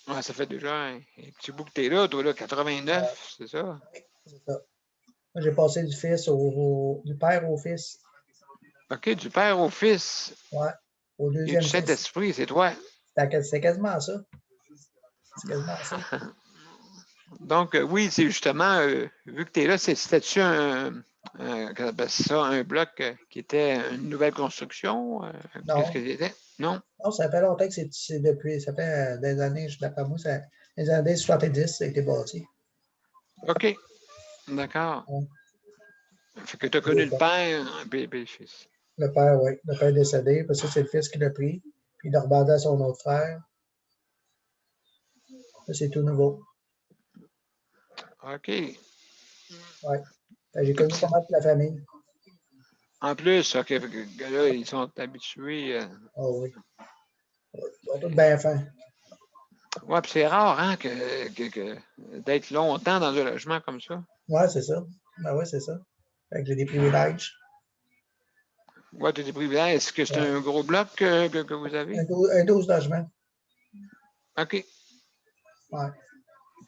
Ouais, ça fait déjà un petit bout que tu es là, toi, là, 89, c'est ça? C'est ça. Moi, j'ai passé du père au fils. OK, du père au fils. Oui, au Et deuxième du fils. Saint-Esprit, c'est toi. C'est quasiment ça. C'est quasiment ça. Donc, oui, c'est justement, vu que tu es là, c'était-tu un bloc qui était une nouvelle construction? Non. Qu'est-ce que c'était? Non? Non, ça fait longtemps que c'est depuis. Ça fait des années, je d'après moi, les années 70, ça a été bâti. OK. D'accord. Ouais. Fait que tu as connu le père et le fils. Le père, oui. Le père est décédé, parce que c'est le fils qui l'a pris. Puis il l'a rebandé à son autre frère. Là, c'est tout nouveau. OK. Oui. J'ai connu pas mal de la famille. En plus, OK, là, ils sont habitués. Oh oui. Ils sont tous bien fins. Oui, puis c'est rare, hein, d'être longtemps dans un logement comme ça. Oui, c'est ça. Ben oui, c'est ça. Fait que j'ai des privilèges. Oui, tu as des privilèges. Est-ce que c'est un gros bloc que vous avez? Un 12 logements. OK. Oui.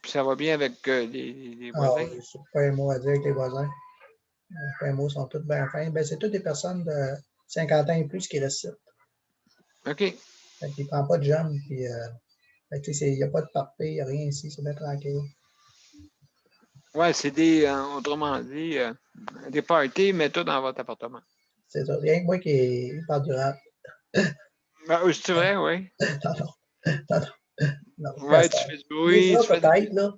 puis ça va bien avec les Ah voisins. oui, c'est pas un mot à dire avec les voisins. Les mots sont tous bien fins. Ben, c'est toutes des personnes de 50 ans et plus qui restent ici. OK. Fait qu'il ne prend pas de jeunes. Puis, il n'y a pas de party, il n'y a rien ici, c'est bien tranquille. Ouais, c'est autrement dit, des parties, mais tout dans votre appartement. C'est ça. Rien que moi qui parle du rap. Ben, c'est vrai, oui. Non. Ouais, tu fais du bruit. Des Tu fois, fais peut-être, là.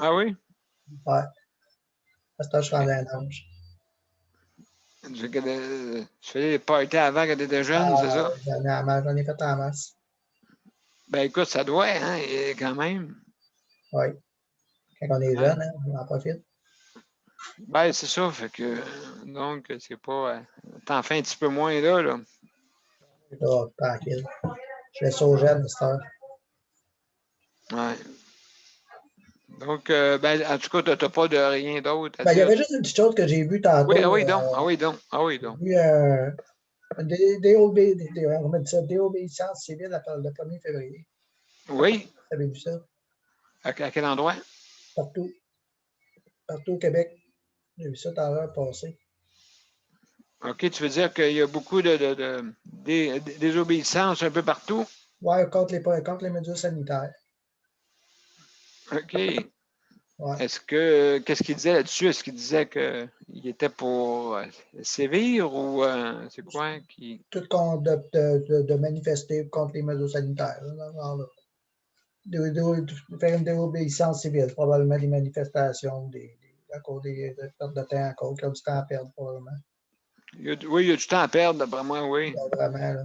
Ah oui? Ouais. À ce temps, je suis rendu un ange. Tu faisais des parties avant quand tu étais jeune, c'est ça? J'en ai fait en masse. Ben écoute, ça doit, hein, quand même. Oui. Quand on est jeune, hein, on en profite. Ben, c'est ça, fait que, donc, c'est pas... t'en fais un petit peu moins là. Là, tranquille. Je laisse aux jeunes, cette heure. Ouais. Donc, ben, en tout cas, t'as pas de rien d'autre à Ben, il y dire. avait juste une petite chose que j'ai vue tantôt. Oui, ah oui, donc, ah oui, donc, ah oui, donc. J'ai vu on va dire ça, déobéissance civile le 1er février. Oui, Vous avez vu ça? à quel endroit? Partout. Partout au Québec. J'ai vu ça dans l'heure passée. OK, tu veux dire qu'il y a beaucoup de désobéissance un peu partout? Oui, contre les mesures sanitaires. OK. Ouais. Qu'est-ce qu'il disait là-dessus? Est-ce qu'il disait qu'il était pour sévir ou c'est quoi qui. Tout compte de manifester contre les mesures sanitaires. Là. Faire une désobéissance civile, probablement des manifestations, à cause des pertes de temps encore, qui ont du temps à perdre, probablement. Oui, il y a du temps à perdre, d'après moi, oui. Vraiment, là.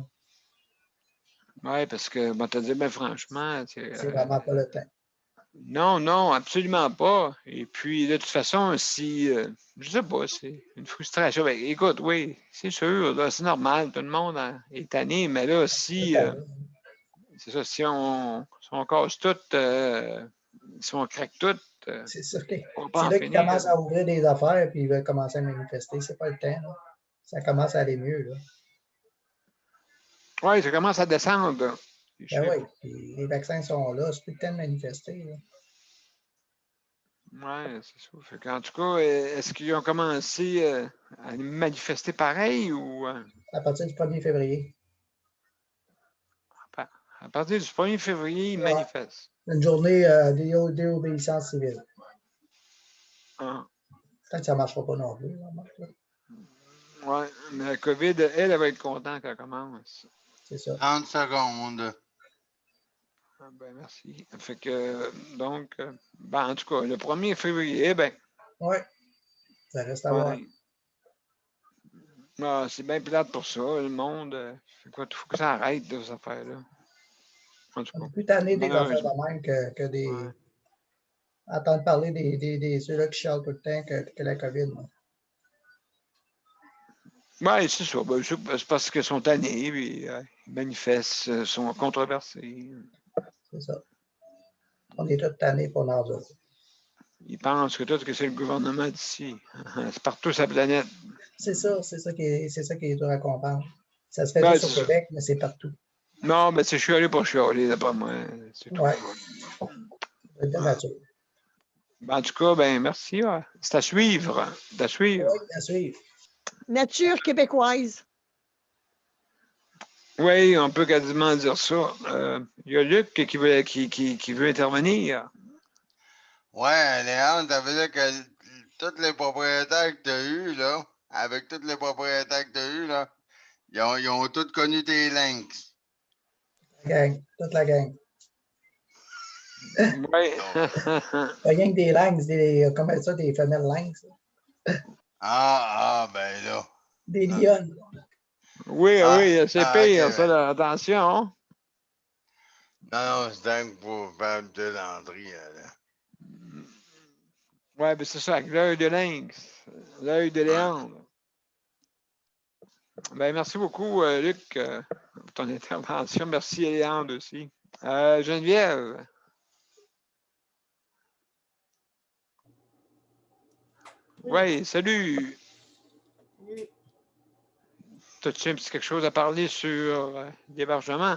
Oui, parce que, bon, te dire, ben franchement, C'est vraiment pas le temps. non, non, absolument pas. Et puis, de toute façon, si, je sais pas, c'est une frustration. Ben, écoute, oui, c'est sûr, là, c'est normal, tout le monde est tanné, mais là, si, c'est ça, si on casse tout, si on craque tout, c'est sûr que on va pas c'est en là qu'ils finir. commencent à ouvrir des affaires et ils veulent commencer à manifester. C'est pas le temps. Là. Ça commence à aller mieux. Là. Oui, ça commence à descendre. Là. Ben oui, puis les vaccins sont là, c'est plus le temps de manifester. Oui, c'est ça. Fait qu'en tout cas, est-ce qu'ils ont commencé à manifester pareil ou À partir du 1er février. à partir du 1er février, ils manifestent? Une journée déobéissance civile. Ah. Peut-être que ça ne marchera pas non plus. Oui, mais la COVID, elle va être contente qu'elle commence. C'est ça. 30 secondes. Ah, ben, merci. Fait que, donc, ben, en tout cas, le 1er février, ben. Oui, ça reste à voir. Ah, c'est bien plate pour ça, le monde. Il faut que ça arrête, ces affaires-là. En tout cas. On est plus tanné des affaires de même que des. Ouais. Entendre parler des ceux-là qui chialent tout le temps que la COVID. Oui, c'est ça. Ben, c'est parce qu'ils sont tannés, puis ils manifestent, sont controversés. C'est ça. On est tous tannés pour nous autres. Ils pensent que tout que c'est le gouvernement d'ici. C'est partout sur la planète. C'est ça qui est dur à comprendre. Ça se fait juste au Québec, mais c'est partout. Non, mais c'est chialé pour chialer, d'après moi. Oui. C'est de nature. En tout cas, ben merci. C'est à suivre. C'est à suivre. Oui, à suivre. Nature québécoise. Oui, on peut quasiment dire ça. Il y a Luc qui veut intervenir. Ouais, Léon, t'as vu là que tous les propriétaires que tu as eus, là, avec tous les propriétaires que tu as eus, là, ils ont tous connu tes lynx. La gang, toute la gang. Oui. Pas rien que des lynx, comment ça, des femelles lynx. Ben là. Des lionnes. Oui, c'est pire, okay. Ça, là, attention. Non, c'est dingue pour faire de Landry, là. Oui, mais c'est ça, avec l'œil de lynx, l'œil de Léandre. Ben, merci beaucoup, Luc, pour ton intervention. Merci, Léandre aussi. Geneviève. Oui, salut. Oui. As-tu quelque chose à parler sur l'hébergement?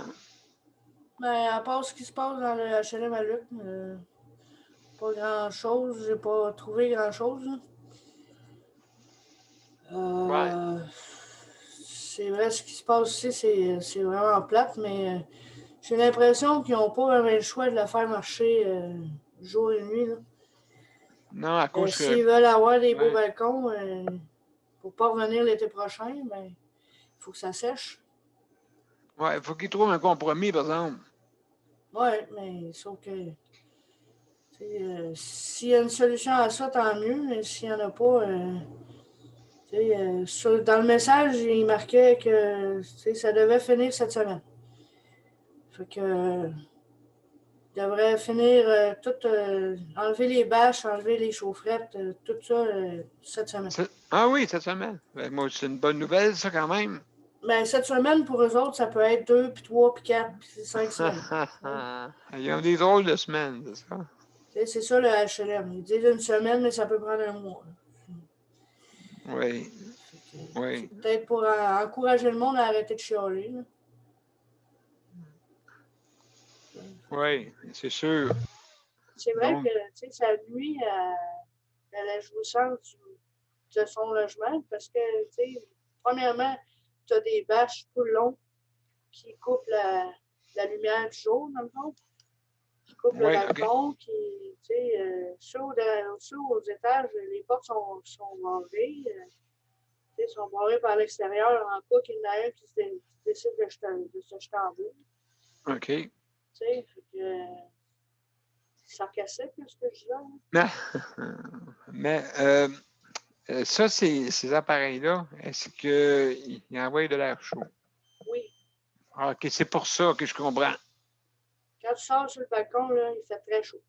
Ben, à part ce qui se passe dans le HLM à Luc, Pas grand-chose. J'ai pas trouvé grand-chose. C'est vrai, ce qui se passe ici, c'est vraiment plate, mais j'ai l'impression qu'ils n'ont pas vraiment le choix de la faire marcher jour et nuit. Là. Non, à cause que. S'ils veulent avoir des beaux Ouais. balcons pour ne pas revenir l'été prochain, ben, il faut que ça sèche. Ouais, il faut qu'ils trouvent un compromis, par exemple. Oui, mais sauf que s'il y a une solution à ça, tant mieux, mais s'il n'y en a pas, dans le message, il marquait que ça devait finir cette semaine. Fait que devrait finir enlever les bâches, enlever les chaufferettes, tout ça cette semaine. Ah oui, cette semaine. Ben, moi, c'est une bonne nouvelle, ça, quand même. Ben, cette semaine, pour eux autres, ça peut être 2, puis 3, puis 4, puis 5 semaines. Ils ont des drôles de semaines, c'est ça? C'est ça le HLM. Ils disent une semaine, mais ça peut prendre un mois. Oui. Oui. C'est peut-être pour encourager le monde à arrêter de chialer. Là. Oui, c'est sûr. C'est vrai que ça nuit à la jouissance de son logement parce que, premièrement, tu as des bâches tout le long qui coupent la lumière du jour, dans le fond, qui coupent le balcon, qui, ceux aux étages, les portes sont barrées, sont barrées par l'extérieur en cas qu'il y en a un qui décide de se jeter en bas. OK. Tu sais, c'est sarcastique, ce que je dis là. Mais ça, ces appareils-là, est-ce qu'ils envoient de l'air chaud? Oui. Ah, OK, c'est pour ça que je comprends. Quand tu sors sur le balcon, là, il fait très chaud.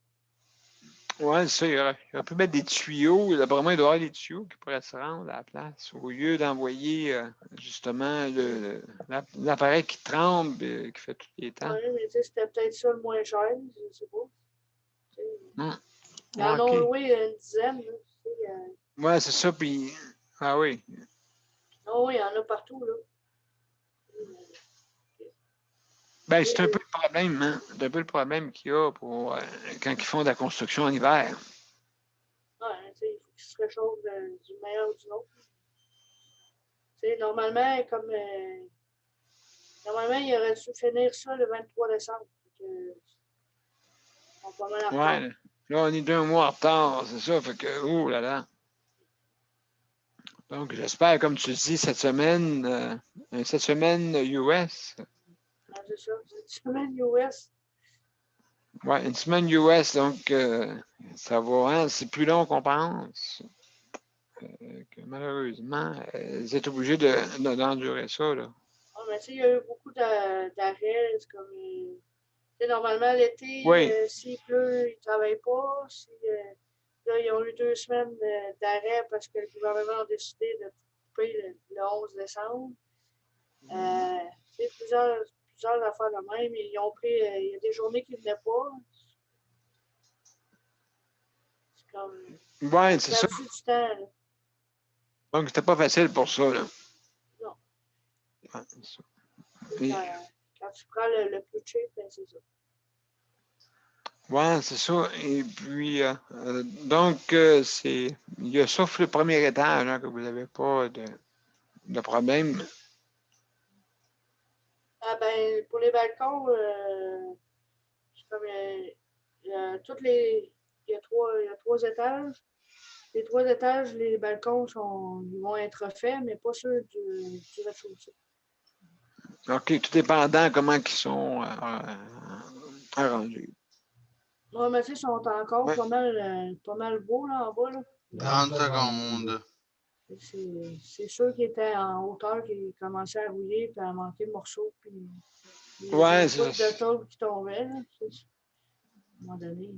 Oui, c'est ça. On peut mettre des tuyaux. D'après moi, il doit y avoir des tuyaux qui pourraient se rendre à la place au lieu d'envoyer justement l'appareil qui tremble qui fait tous les temps. Oui, mais c'était peut-être ça le moins cher, je ne sais pas. Ils en OK. ont loué une dizaine. Oui, c'est ça. Puis, ah oui. Oh, oui, il y en a partout, là. Ben, c'est un peu le problème, hein? C'est un peu le problème qu'il y a pour quand ils font de la construction en hiver. Ouais, il faut qu'ils se réchauffent du meilleur ou du autre. Normalement, normalement, il aurait dû finir ça le 23 décembre. On va pas mal en retard. Ouais, là, on est 2 mois en retard, c'est ça. Fait que, ouh là là. Donc, j'espère, comme tu dis, cette semaine US. Ah, c'est ça, une semaine US. Oui, une semaine US, donc ça va, hein, c'est plus long qu'on pense. Que malheureusement, ils étaient obligés d'endurer ça, là. Ah, mais il y a eu beaucoup d'arrêts. C'est comme. Normalement, l'été, s'il pleut, ils ne travaillent pas. Là, ils ont eu 2 semaines d'arrêt parce que le gouvernement a décidé de couper le 11 décembre. Plusieurs affaires de même. Ils ont pris. Il y a des journées qui ne venaient pas. C'est comme. Oui, c'est ça. Du temps, donc, c'était pas facile pour ça, là. Non. Ouais, c'est ça. Quand tu prends le plus cheap, ben, c'est ça. Oui, c'est ça. Et puis, donc, il y a sauf le premier étage hein, que vous n'avez pas de problème. Ah ben, pour les balcons, c'est comme il y a 3 étages. Les 3 étages, les balcons ils vont être faits, mais pas ceux du rez-de-chaussée. OK, tout dépendant comment ils sont arrangés. Oui, mais ils sont encore pas mal beaux là, en bas. Là. 30 secondes. C'est ceux qui étaient en hauteur qui commençaient à rouiller et à manquer de morceaux. Puis ouais, c'est ça. De tôle qui tombaient. Là, à un moment donné.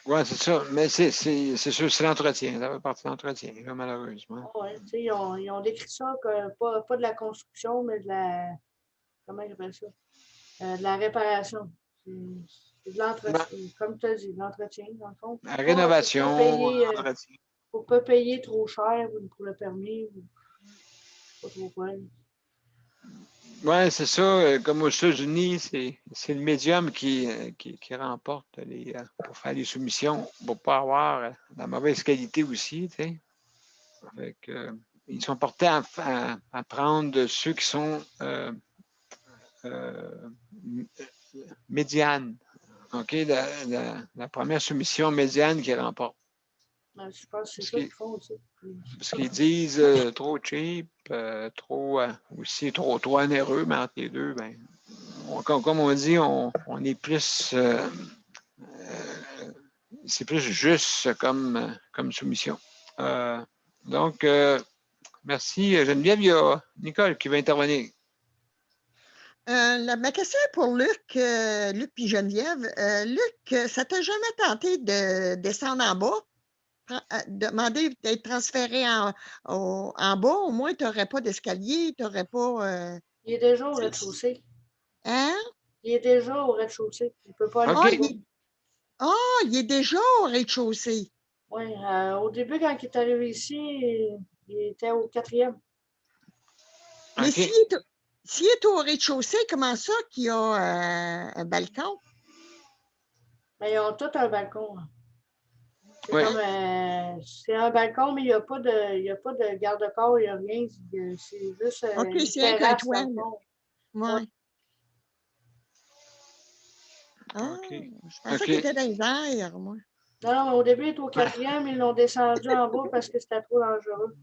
Oui, c'est ça. Mais c'est sûr, c'est l'entretien. Ça fait partie de l'entretien, malheureusement. Oui, ils ont décrit ça que pas de la construction, mais de la. Comment ils appellent ça? De la réparation. C'est de l'entretien. Comme tu as dit, de l'entretien, dans le fond. La rénovation, l'entretien. Il ne faut pas payer trop cher pour le permis. Pas trop quoi. Oui, c'est ça. Comme aux États-Unis, c'est le médium qui remporte pour faire les soumissions, pour ne pas avoir la mauvaise qualité aussi. Fait que, ils sont portés à prendre ceux qui sont médianes. OK? La première soumission médiane qui remporte. Je pense que c'est ça qu'ils font aussi. Parce qu'ils disent trop cheap, trop onéreux, mais entre les deux, ben, comme on dit, on est plus. C'est plus juste comme soumission. Donc, merci. Geneviève, il y a Nicole qui va intervenir. Ma question est pour Luc puis Geneviève. Luc, ça t'a jamais tenté de descendre en bas? Demander d'être transféré en bas, au moins, tu n'aurais pas d'escalier, tu n'aurais pas. Il est déjà au rez-de-chaussée. Hein? Il est déjà au rez-de-chaussée. Il ne peut pas aller. Il est déjà au rez-de-chaussée. Oui, au début, quand il est arrivé ici, il était au 4e. Mais s'il est au rez-de-chaussée, comment ça qu'il y a un balcon? Mais ils ont tous un balcon. C'est un balcon, mais il n'y a pas de garde-corps, il n'y a rien. C'est juste une terrasse dans le fond. Oui. Je pensais qu'il était dans les airs, moi. Non, au début, il était au 4e, ils l'ont descendu en bas parce que c'était trop dangereux.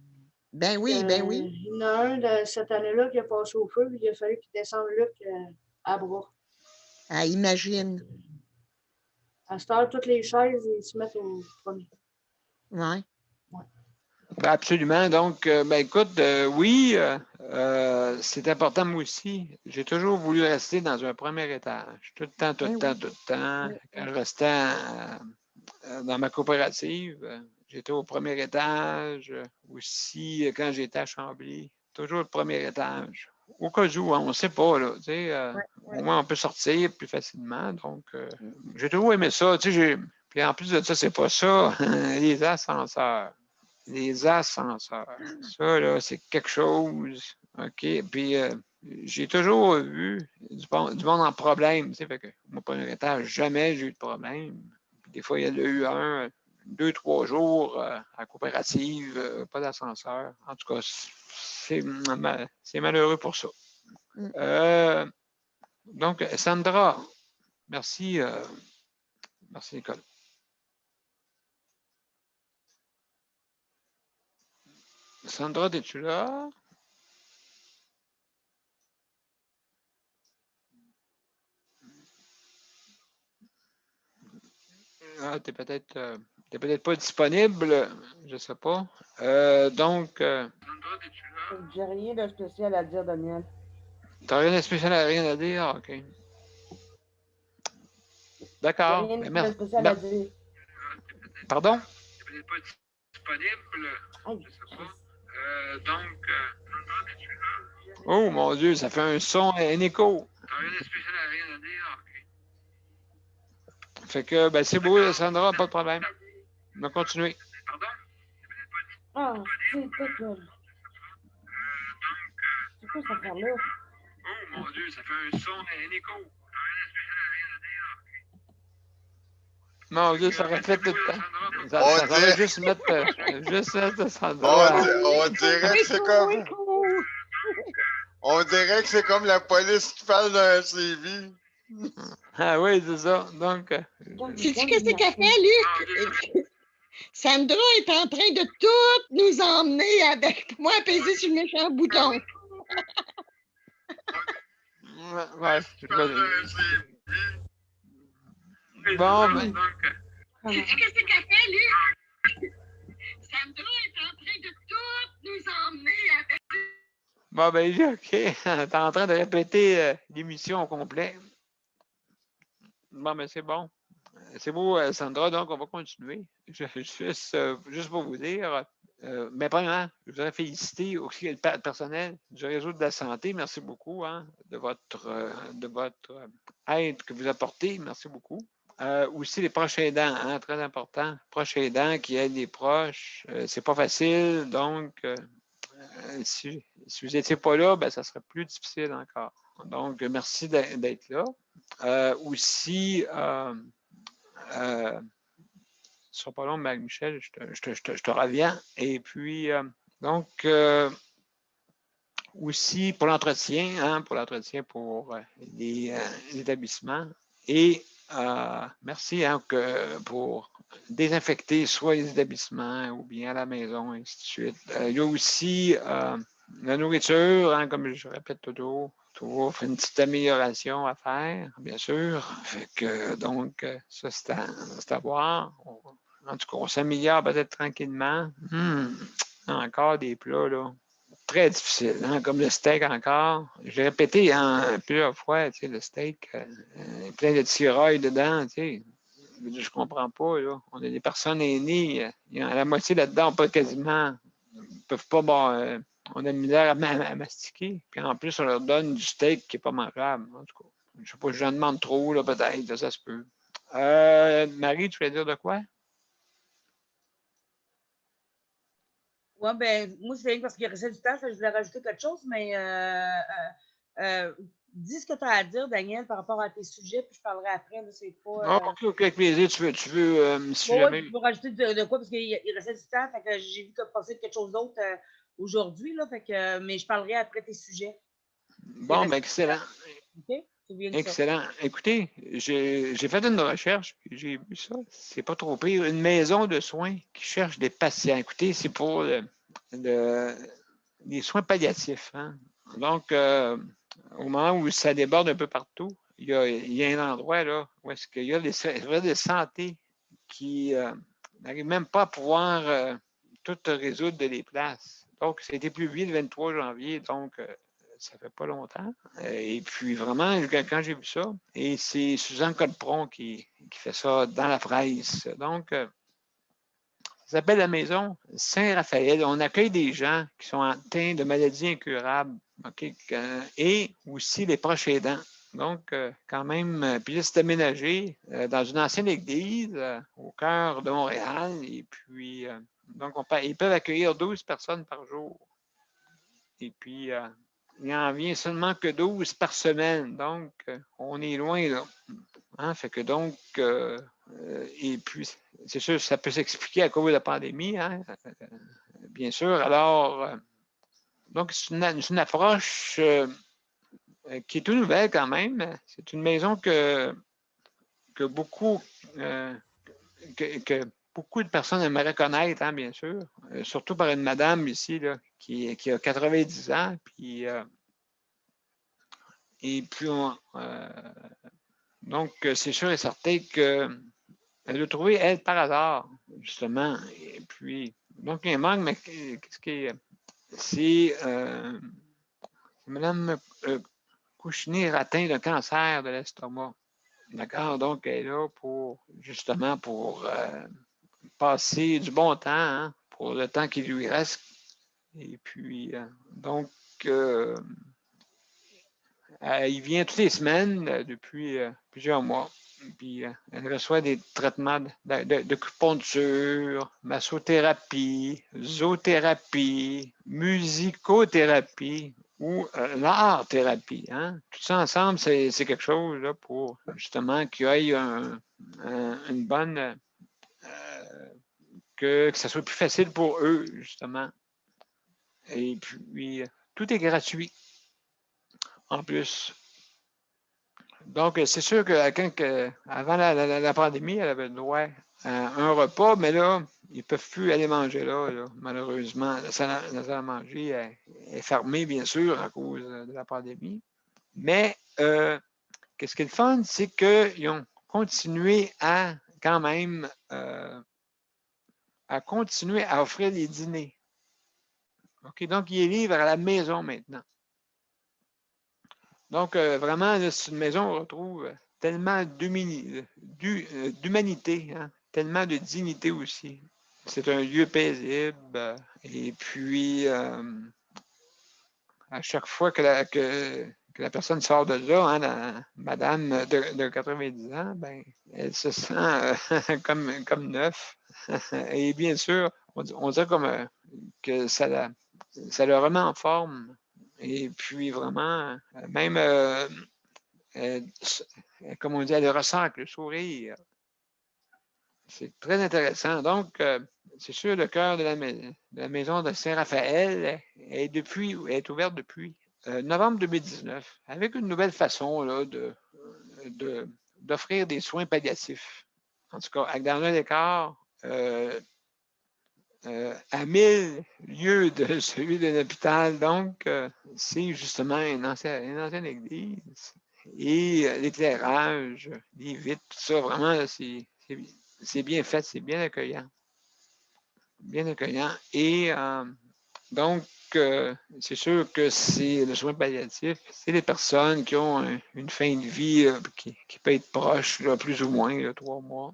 Ben oui. Il y en a un cette année-là qui a passé au feu, puis il a fallu qu'il descende Luc à bras. Ah, imagine. À cette heure, toutes les chaises, ils se mettent au premier. Oui. Ben absolument. Donc, écoute, oui, c'est important, moi aussi. J'ai toujours voulu rester dans un premier étage. Tout le temps. Quand je restais dans ma coopérative, j'étais au premier étage. Aussi, quand j'étais à Chambly, toujours le premier étage. Au cas où, on ne sait pas, là, au moins on peut sortir plus facilement. Donc, j'ai toujours aimé ça. Puis en plus de ça, c'est pas ça, les ascenseurs. Les ascenseurs. Ça, là, c'est quelque chose. OK? Puis, j'ai toujours vu du monde en problème. Fait que, mon premier étage, jamais j'ai eu de problème. Puis, des fois, il y en a eu 2, 3 jours à coopérative, pas d'ascenseur. En tout cas, c'est malheureux pour ça. Donc, Sandra, merci. Merci, Nicole. Sandra, es-tu là? Ah, tu n'es peut-être pas disponible, je ne sais pas. Donc. Sandra, es-tu là? J'ai rien de spécial à dire, Daniel. Tu n'as rien de spécial à rien à dire? OK. D'accord. J'ai rien de spécial à dire. Pardon? Tu n'es peut-être pas disponible, je ne sais pas. Donc. Sandra, es-tu là? Oh mon Dieu, ça fait un son, un écho. Tu n'as rien de spécial à rien à dire? OK. Fait que, c'est beau, Sandra, pas de problème. On va continuer. Pardon? Ah, c'est tout. C'est quoi cette affaire-là? Oh mon Dieu, ça fait un son, un écho. Mon Dieu, ça répète tout le temps. Ça va juste mettre Sandra. On dirait que c'est comme. On dirait que c'est comme la police qui parle d'un CV. Ah oui, c'est ça. Donc. Sais-tu qu'est-ce qu'elle fait, Luc? Sandra est en train de tout nous emmener avec moi à peser sur le méchant bouton. Ouais. Bon, mais. Sais-tu qu'est-ce qu'elle fait, Luc? Sandra est en train de tout nous emmener avec. Bon, OK. T'es en train de répéter l'émission au complet. Bon, mais c'est bon. C'est beau, Sandra, donc on va continuer. Juste pour vous dire, mais premièrement, je voudrais féliciter aussi le personnel du réseau de la santé. Merci beaucoup de votre aide que vous apportez. Merci beaucoup. Aussi les proches aidants, très important. Proches aidants qui aident les proches. C'est pas facile, donc si vous n'étiez pas là, ben, ça serait plus difficile encore. Donc, merci d'être là. Aussi, ce sera pas long, Michel, je te reviens. Et puis, donc, aussi pour l'entretien, pour les établissements. Et merci pour désinfecter soit les établissements ou bien à la maison, et ainsi de suite. Il y a aussi la nourriture, comme je répète toujours une petite amélioration à faire, bien sûr. Fait que, donc, ça, c'est à voir. En tout cas, on s'améliore peut-être tranquillement. Encore des plats, là. Très difficile, comme le steak encore. J'ai répété plusieurs fois, le steak, plein de tirailles dedans, je comprends pas, là. On a des personnes aînées, il y a la moitié là-dedans, pas quasiment, ils peuvent pas, on a une misère à mastiquer. Puis en plus, on leur donne du steak qui n'est pas mangeable, en tout cas. Je sais pas, je demande trop, là, peut-être, ça se peut. Marie, tu voulais dire de quoi? Oui, ben, moi, c'est rien parce qu'il restait du temps, je voulais rajouter quelque chose, mais dis ce que tu as à dire, Daniel, par rapport à tes sujets, puis je parlerai après. C'est pas. OK, avec plaisir. Tu veux si jamais... tu veux rajouter de quoi, parce qu'il restait du temps, fait que j'ai vu que passer quelque chose d'autre aujourd'hui, là, fait que, mais je parlerai après tes sujets. Bon, ben, excellent. OK? C'est bien excellent. Ça. Écoutez, j'ai fait une recherche, j'ai vu ça. C'est pas trop pire. Une maison de soins qui cherche des patients. Écoutez, c'est pour les soins palliatifs. Donc, au moment où ça déborde un peu partout, il y a un endroit là où est-ce qu'il y a des services de santé qui n'arrivent même pas à pouvoir tout résoudre les places. Donc, ça a été publié le 23 janvier, donc ça fait pas longtemps. Et puis, vraiment, quand j'ai vu ça, et c'est Suzanne Codepron qui fait ça dans la presse. Donc, ça s'appelle la maison Saint-Raphaël. On accueille des gens qui sont atteints de maladies incurables, et aussi les proches aidants. Donc, quand même, puis là, c'est aménagé dans une ancienne église au cœur de Montréal. Et puis, donc, ils peuvent accueillir 12 personnes par jour. Et puis, il n'en vient seulement que 12 par semaine. Donc, on est loin, là. Fait que donc, et puis, c'est sûr, ça peut s'expliquer à cause de la pandémie, bien sûr. Alors, donc, c'est une approche qui est toute nouvelle quand même. C'est une maison que beaucoup, que beaucoup de personnes aimeraient connaître, bien sûr. Surtout par une madame ici, là, qui a 90 ans. Puis, et puis, donc, c'est sûr et certain qu'elle l'a trouvé, elle, par hasard, justement. Et puis, donc, il manque, mais qu'est-ce qui est. C'est Mme Couchini est atteinte d'un cancer de l'estomac. D'accord? Donc, elle est là justement, pour passer du bon temps, pour le temps qui lui reste. Et puis, donc, il vient toutes les semaines depuis plusieurs mois. Puis, elle reçoit des traitements d'acupuncture, massothérapie, zoothérapie, musicothérapie ou l'art-thérapie. Tout ça ensemble, c'est quelque chose là, pour justement qu'il y ait une bonne... que ça soit plus facile pour eux, justement. Et puis, tout est gratuit. En plus. Donc, c'est sûr que avant la pandémie, elle avait le droit à un repas, mais là, ils ne peuvent plus aller manger là, malheureusement. La salle à manger est fermée, bien sûr, à cause de la pandémie. Mais, qu'est-ce qui est le fun, c'est qu'ils ont continué à, quand même, à continuer à offrir les dîners. OK, donc, ils livrent à la maison maintenant. Donc, vraiment, c'est une maison où on retrouve tellement d'humanité, tellement de dignité aussi. C'est un lieu paisible. Et puis, à chaque fois que la personne sort de là, la madame de 90 ans, ben, elle se sent comme neuf. Et bien sûr, on dirait que ça ça le remet en forme. Et puis vraiment, même, comme on dit, elle le ressent avec le sourire. C'est très intéressant. Donc, c'est sûr, le cœur de la maison de Saint-Raphaël est ouverte depuis novembre 2019, avec une nouvelle façon là, d'offrir des soins palliatifs. En tout cas, dans un décor à 1000 lieues de celui de l'hôpital. Donc, c'est justement une ancienne église. Et l'éclairage, les vitres, tout ça, vraiment, c'est bien fait, c'est bien accueillant. Bien accueillant. Et donc, c'est sûr que c'est le soin palliatif, c'est les personnes qui ont une fin de vie qui peut être proche, là, plus ou moins, là, 3 mois,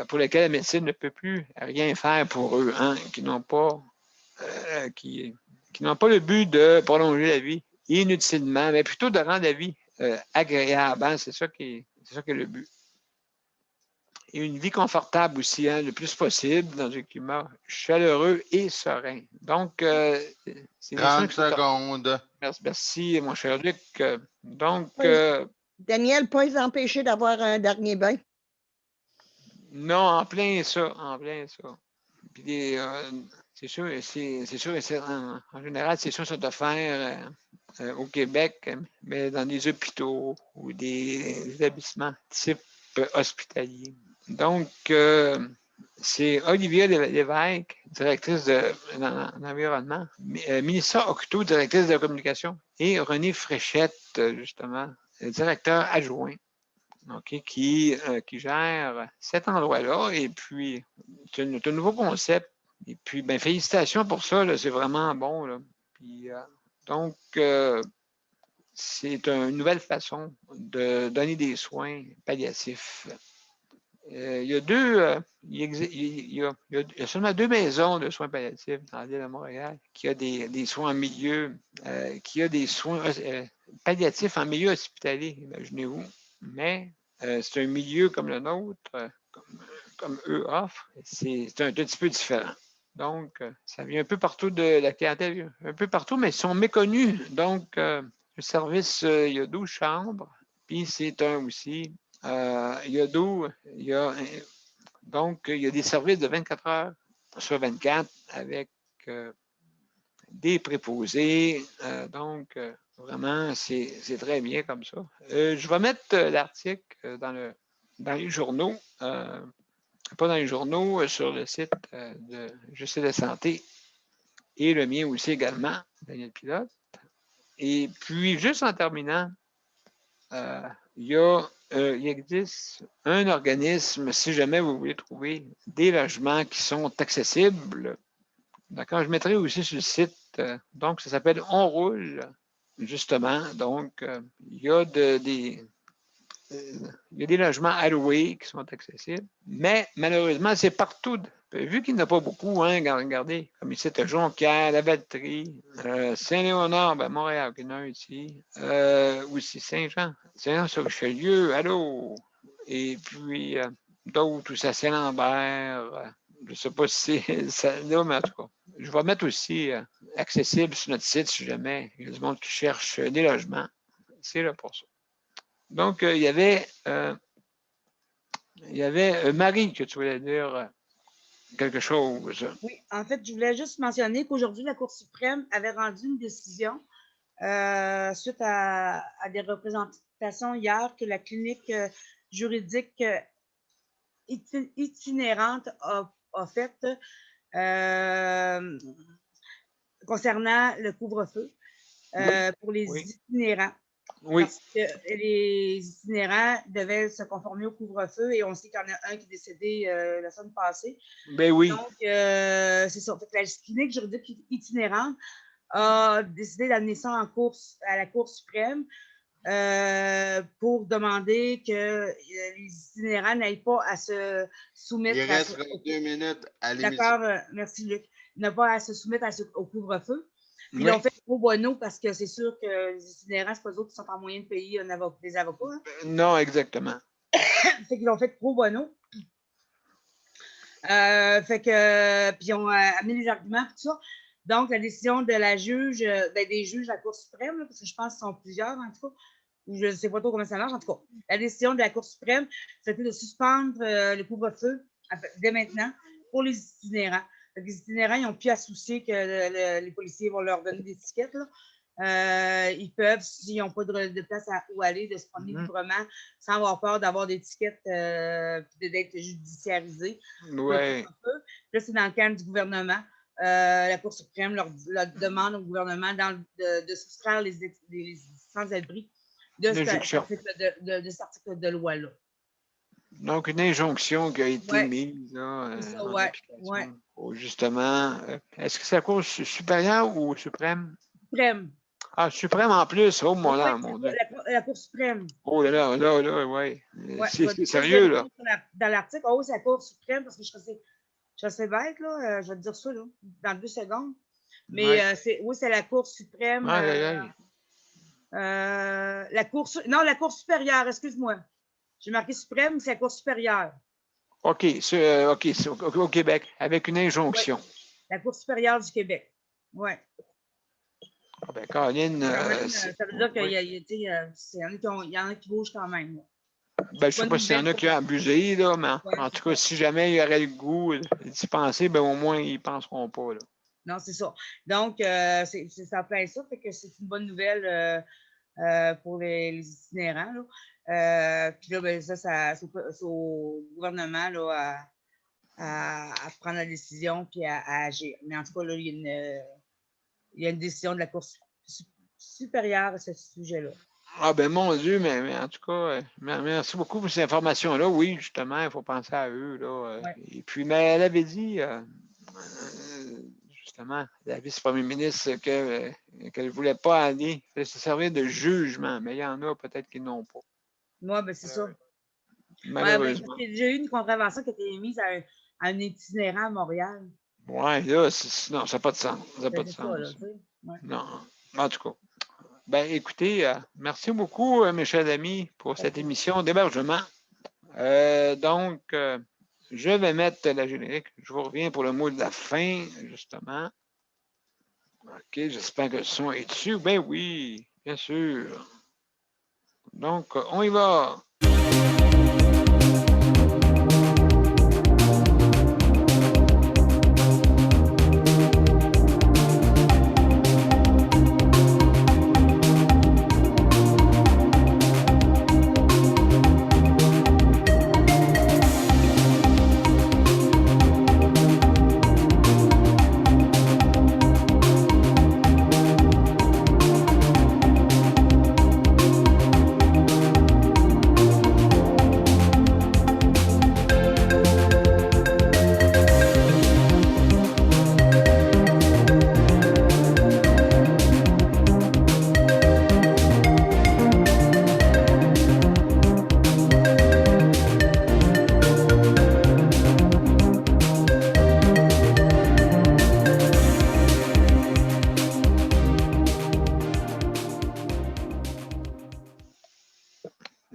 pour lesquels la médecine ne peut plus rien faire pour eux, hein, qui n'ont pas le but de prolonger la vie inutilement, mais plutôt de rendre la vie agréable. Hein, c'est ça qui est le but. Et une vie confortable aussi, hein, le plus possible, dans un climat chaleureux et serein. Donc, c'est 30 secondes. Merci, mon cher Luc. Donc, oui. Daniel, pas les empêcher d'avoir un dernier bain. Non, en plein ça, Puis c'est sûr, en général, c'est sûr, ça doit faire au Québec, mais dans des hôpitaux ou des établissements type hospitalier. Donc, c'est Olivia Lévesque, directrice de l'environnement, Mélissa Octo, directrice de la communication, et René Fréchette, justement, directeur adjoint. Okay, qui gère cet endroit-là. Et puis, c'est un nouveau concept. Et puis, ben, félicitations pour ça. C'est vraiment bon. Là. Puis, donc, c'est une nouvelle façon de donner des soins palliatifs. Il y a seulement 2 maisons de soins palliatifs dans la ville de Montréal qui a des soins en milieu, qui a des soins palliatifs en milieu hospitalier, imaginez-vous. Mais c'est un milieu comme le nôtre, comme eux offrent, c'est un petit peu différent. Donc, ça vient un peu partout de la clientèle, un peu partout, mais ils sont méconnus. Donc, le service, il y a 12 chambres, puis c'est un aussi. Il y a donc, il y a des services de 24 heures sur 24 avec des préposés. Donc, vraiment, c'est très bien comme ça. Je vais mettre l'article dans les journaux, pas dans les journaux, sur le site de Justice de Santé et le mien aussi également, Daniel Pilote. Et puis, juste en terminant, il existe un organisme, si jamais vous voulez trouver des logements qui sont accessibles. D'accord, je mettrai aussi sur le site, donc ça s'appelle On Roule, justement. Donc, il y a des logements alloués qui sont accessibles, mais malheureusement, c'est partout. Vu qu'il n'y en a pas beaucoup, hein, regardez, comme ici, tu as Jonquière, La Valtrie, Saint-Léonard, ben Montréal, il y en a un ici, aussi Saint-Jean, Saint-Jean-sur-Richelieu, allô, et puis d'autres, aussi à Saint-Lambert, je ne sais pas si c'est ça là, mais en tout cas, je vais mettre aussi accessible sur notre site si jamais il y a du monde qui cherche des logements. C'est là pour ça. Donc, il y avait Marie, que tu voulais dire quelque chose. Oui, en fait, je voulais juste mentionner qu'aujourd'hui, la Cour suprême avait rendu une décision suite à des représentations hier que la clinique juridique itinérante a faite concernant le couvre-feu pour les itinérants. Oui. Parce que les itinérants devaient se conformer au couvre-feu et on sait qu'il y en a un qui est décédé la semaine passée. Ben oui. Donc, c'est ça. Fait que la clinique juridique itinérante a décidé d'amener ça à la Cour suprême pour demander que les itinérants n'aient pas à se soumettre. Il reste 2 minutes à l'émission. D'accord, merci Luc. N'a pas à se soumettre au couvre-feu. Puis ils l'ont fait pro bono parce que c'est sûr que les itinérants, c'est pas eux autres qui sont en moyen de payer des avocats. Hein? Non, exactement. Fait qu'ils l'ont fait pro bono. Fait que, puis ils ont amené les arguments, tout ça. Donc, la décision de la juge, des juges de la Cour suprême, là, parce que je pense qu'ils sont plusieurs, en tout cas, ou je ne sais pas trop comment ça marche, en tout cas. La décision de la Cour suprême, c'était de suspendre le couvre-feu dès maintenant pour les itinérants. Les itinérants, ils n'ont plus à soucier que les policiers vont leur donner des tickets. Là. Ils peuvent, s'ils n'ont pas de place où aller, de se promener librement sans avoir peur d'avoir des tickets d'être judiciarisés. Ouais. Là, c'est dans le cadre du gouvernement. La Cour suprême leur demande au gouvernement de soustraire les sans-abri de cet article de loi-là. Donc, une injonction qui a été mise là, en application pour justement. Est-ce que c'est la Cour supérieure ou suprême? Suprême. Ah, suprême en plus. Oh, mon Dieu. La Cour suprême. Oh là, oui. C'est sérieux, là. Dans l'article, c'est la Cour suprême parce que je suis assez bête, là. Je vais te dire ça, là, dans 2 secondes. Mais c'est la Cour suprême. La Cour supérieure, excuse-moi. J'ai marqué suprême, c'est la Cour supérieure. OK, au Québec, avec une injonction. Oui. La Cour supérieure du Québec. Oui. Ah ben, Caroline. Ça veut dire qu'il y en a qui bougent quand même. Ben, je ne sais pas s'il y en a qui ont abusé, là, mais en tout cas, si jamais il y aurait le goût d'y penser, ben, au moins, ils ne penseront pas. Là. Non, c'est ça. Donc, c'est ça plein ça, fait que c'est une bonne nouvelle pour les itinérants. Là. Puis là, ben, ça c'est au gouvernement là, à prendre la décision puis à agir. Mais en tout cas, là, il y a une décision de la Cour supérieure à ce sujet-là. Ah ben mon Dieu, mais en tout cas, merci beaucoup pour ces informations-là. Oui, justement, il faut penser à eux. Là, Et puis, mais elle avait dit, justement, la vice-première ministre, qu'elle ne voulait pas aller se servir de jugement, mais il y en a peut-être qui n'ont pas. Oui, ben c'est ça. Malheureusement. Il y a déjà eu une contravention qui a été émise à un itinérant à Montréal. Oui, là, non, ça n'a pas de sens. Ça n'a pas de sens. Non, en tout cas. Ben, écoutez, merci beaucoup, mes chers amis, pour cette émission d'hébergement. Donc, je vais mettre la générique. Je vous reviens pour le mot de la fin, justement. OK, j'espère que le son est dessus. Ben oui, bien sûr. Donc, on y va.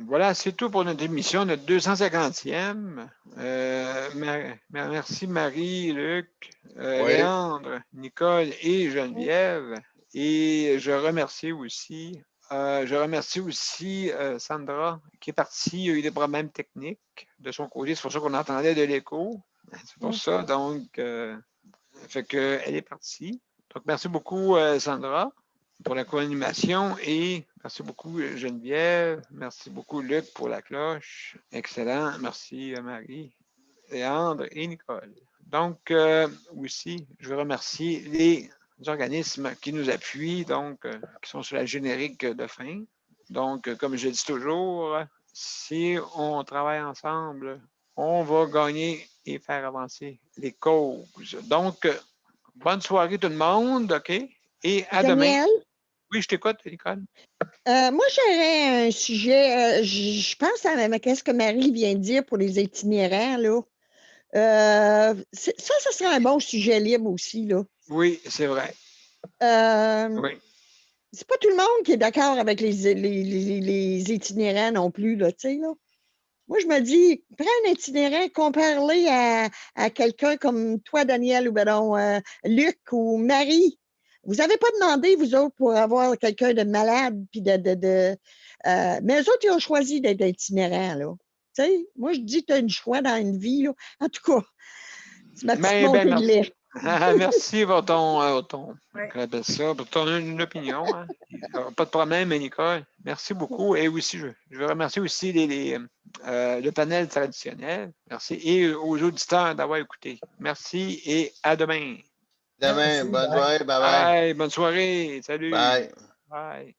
Voilà, c'est tout pour notre émission, notre 250e. Merci Marie, Luc, Léandre, Nicole et Geneviève. Et je remercie aussi Sandra qui est partie. Il y a eu des problèmes techniques de son côté. C'est pour ça qu'on entendait de l'écho. C'est pour ça, donc, fait qu'elle est partie. Donc, merci beaucoup, Sandra, pour la co-animation et merci beaucoup, Geneviève. Merci beaucoup, Luc, pour la cloche. Excellent. Merci, Marie, Léandre et Nicole. Donc, aussi, je veux remercier les organismes qui nous appuient, donc, qui sont sur la générique de fin. Donc, comme je dis toujours, si on travaille ensemble, on va gagner et faire avancer les causes. Donc, bonne soirée tout le monde, OK? Et à demain. Oui, je t'écoute, Nicole. Moi, j'aurais un sujet, je pense à ce que Marie vient de dire pour les itinérants, là. Ça serait un bon sujet libre aussi, là. Oui, c'est vrai. Oui. C'est pas tout le monde qui est d'accord avec les itinérants non plus, là, tu sais, là. Moi, je me dis, prends un itinéraire, compare-les à quelqu'un comme toi, Daniel, ou ben non, Luc ou Marie. Vous n'avez pas demandé, vous autres, pour avoir quelqu'un de malade, puis mais eux autres, ils ont choisi d'être itinérants, là. Tu sais, moi, je dis que tu as un choix dans une vie, là. En tout cas, c'est ma petite montée de lait. Merci pour ton Ouais. ça, pour ton opinion. Hein. Pas de problème, Nicole. Merci beaucoup. Et aussi, je veux remercier aussi le panel traditionnel. Merci. Et aux auditeurs d'avoir écouté. Merci et à demain. Demain, Merci, bonne bye. soirée, bye bye. Bye, bonne soirée. Salut. Bye. Bye.